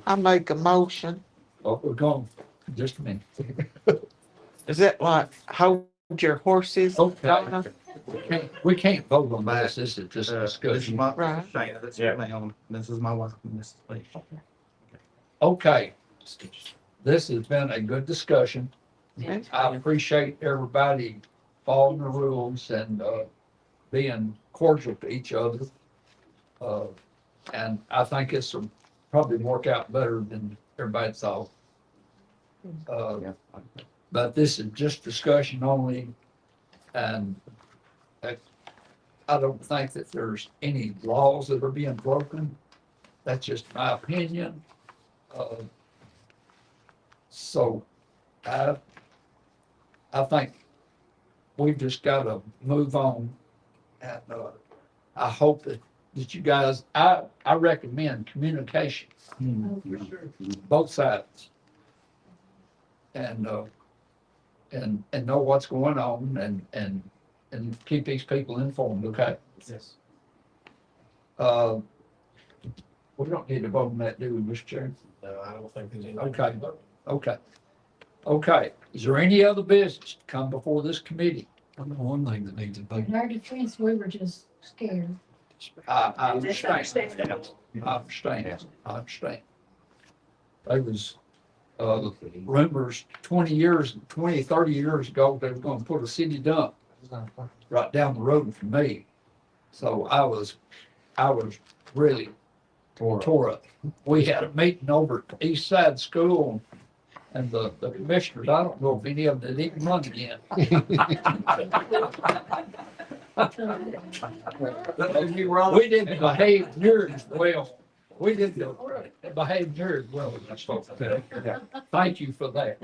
I make a motion. Oh, we're going, just a minute. Is that like hold your horses? Okay. Donna? We can't vote on this. This is just a This is discussion. my, Right. Shana, that's your name. This is my wife. and this is me. Okay. This has been a good discussion. Okay. I appreciate everybody following the rules and, being cordial to each other. And I think it's probably work out better than everybody thought. But this is just discussion only. And I don't think that there's any laws that are being broken. That's just my opinion. So I think we've just got to move on. And I hope that you guys, I recommend communication. Both sides. And know what's going on and keep these people informed, okay? Yes. We don't need to vote on that, do we, Mr. Chairman? No, I don't think there's any. Okay. Is there any other business to come before this committee? I know one thing that needs a vote. In our defense, we were just scared. I understand. I understand. There was, rumors 20, 30 years ago, they were gonna put a city dump right down the road from me. So I was really tore up. We had a meeting over at East Side School and the commissioners, I don't know if any of them had even run again. We didn't behave near as well. We didn't behave near as well as I supposed to. Thank you for that.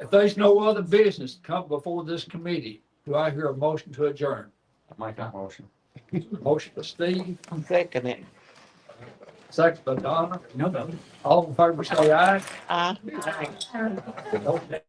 If there's no other business to come before this committee, do I hear a motion to adjourn? Make that motion. Motion by Steve, I'm second it. second by Donna. All in favor say aye. Aye. Okay.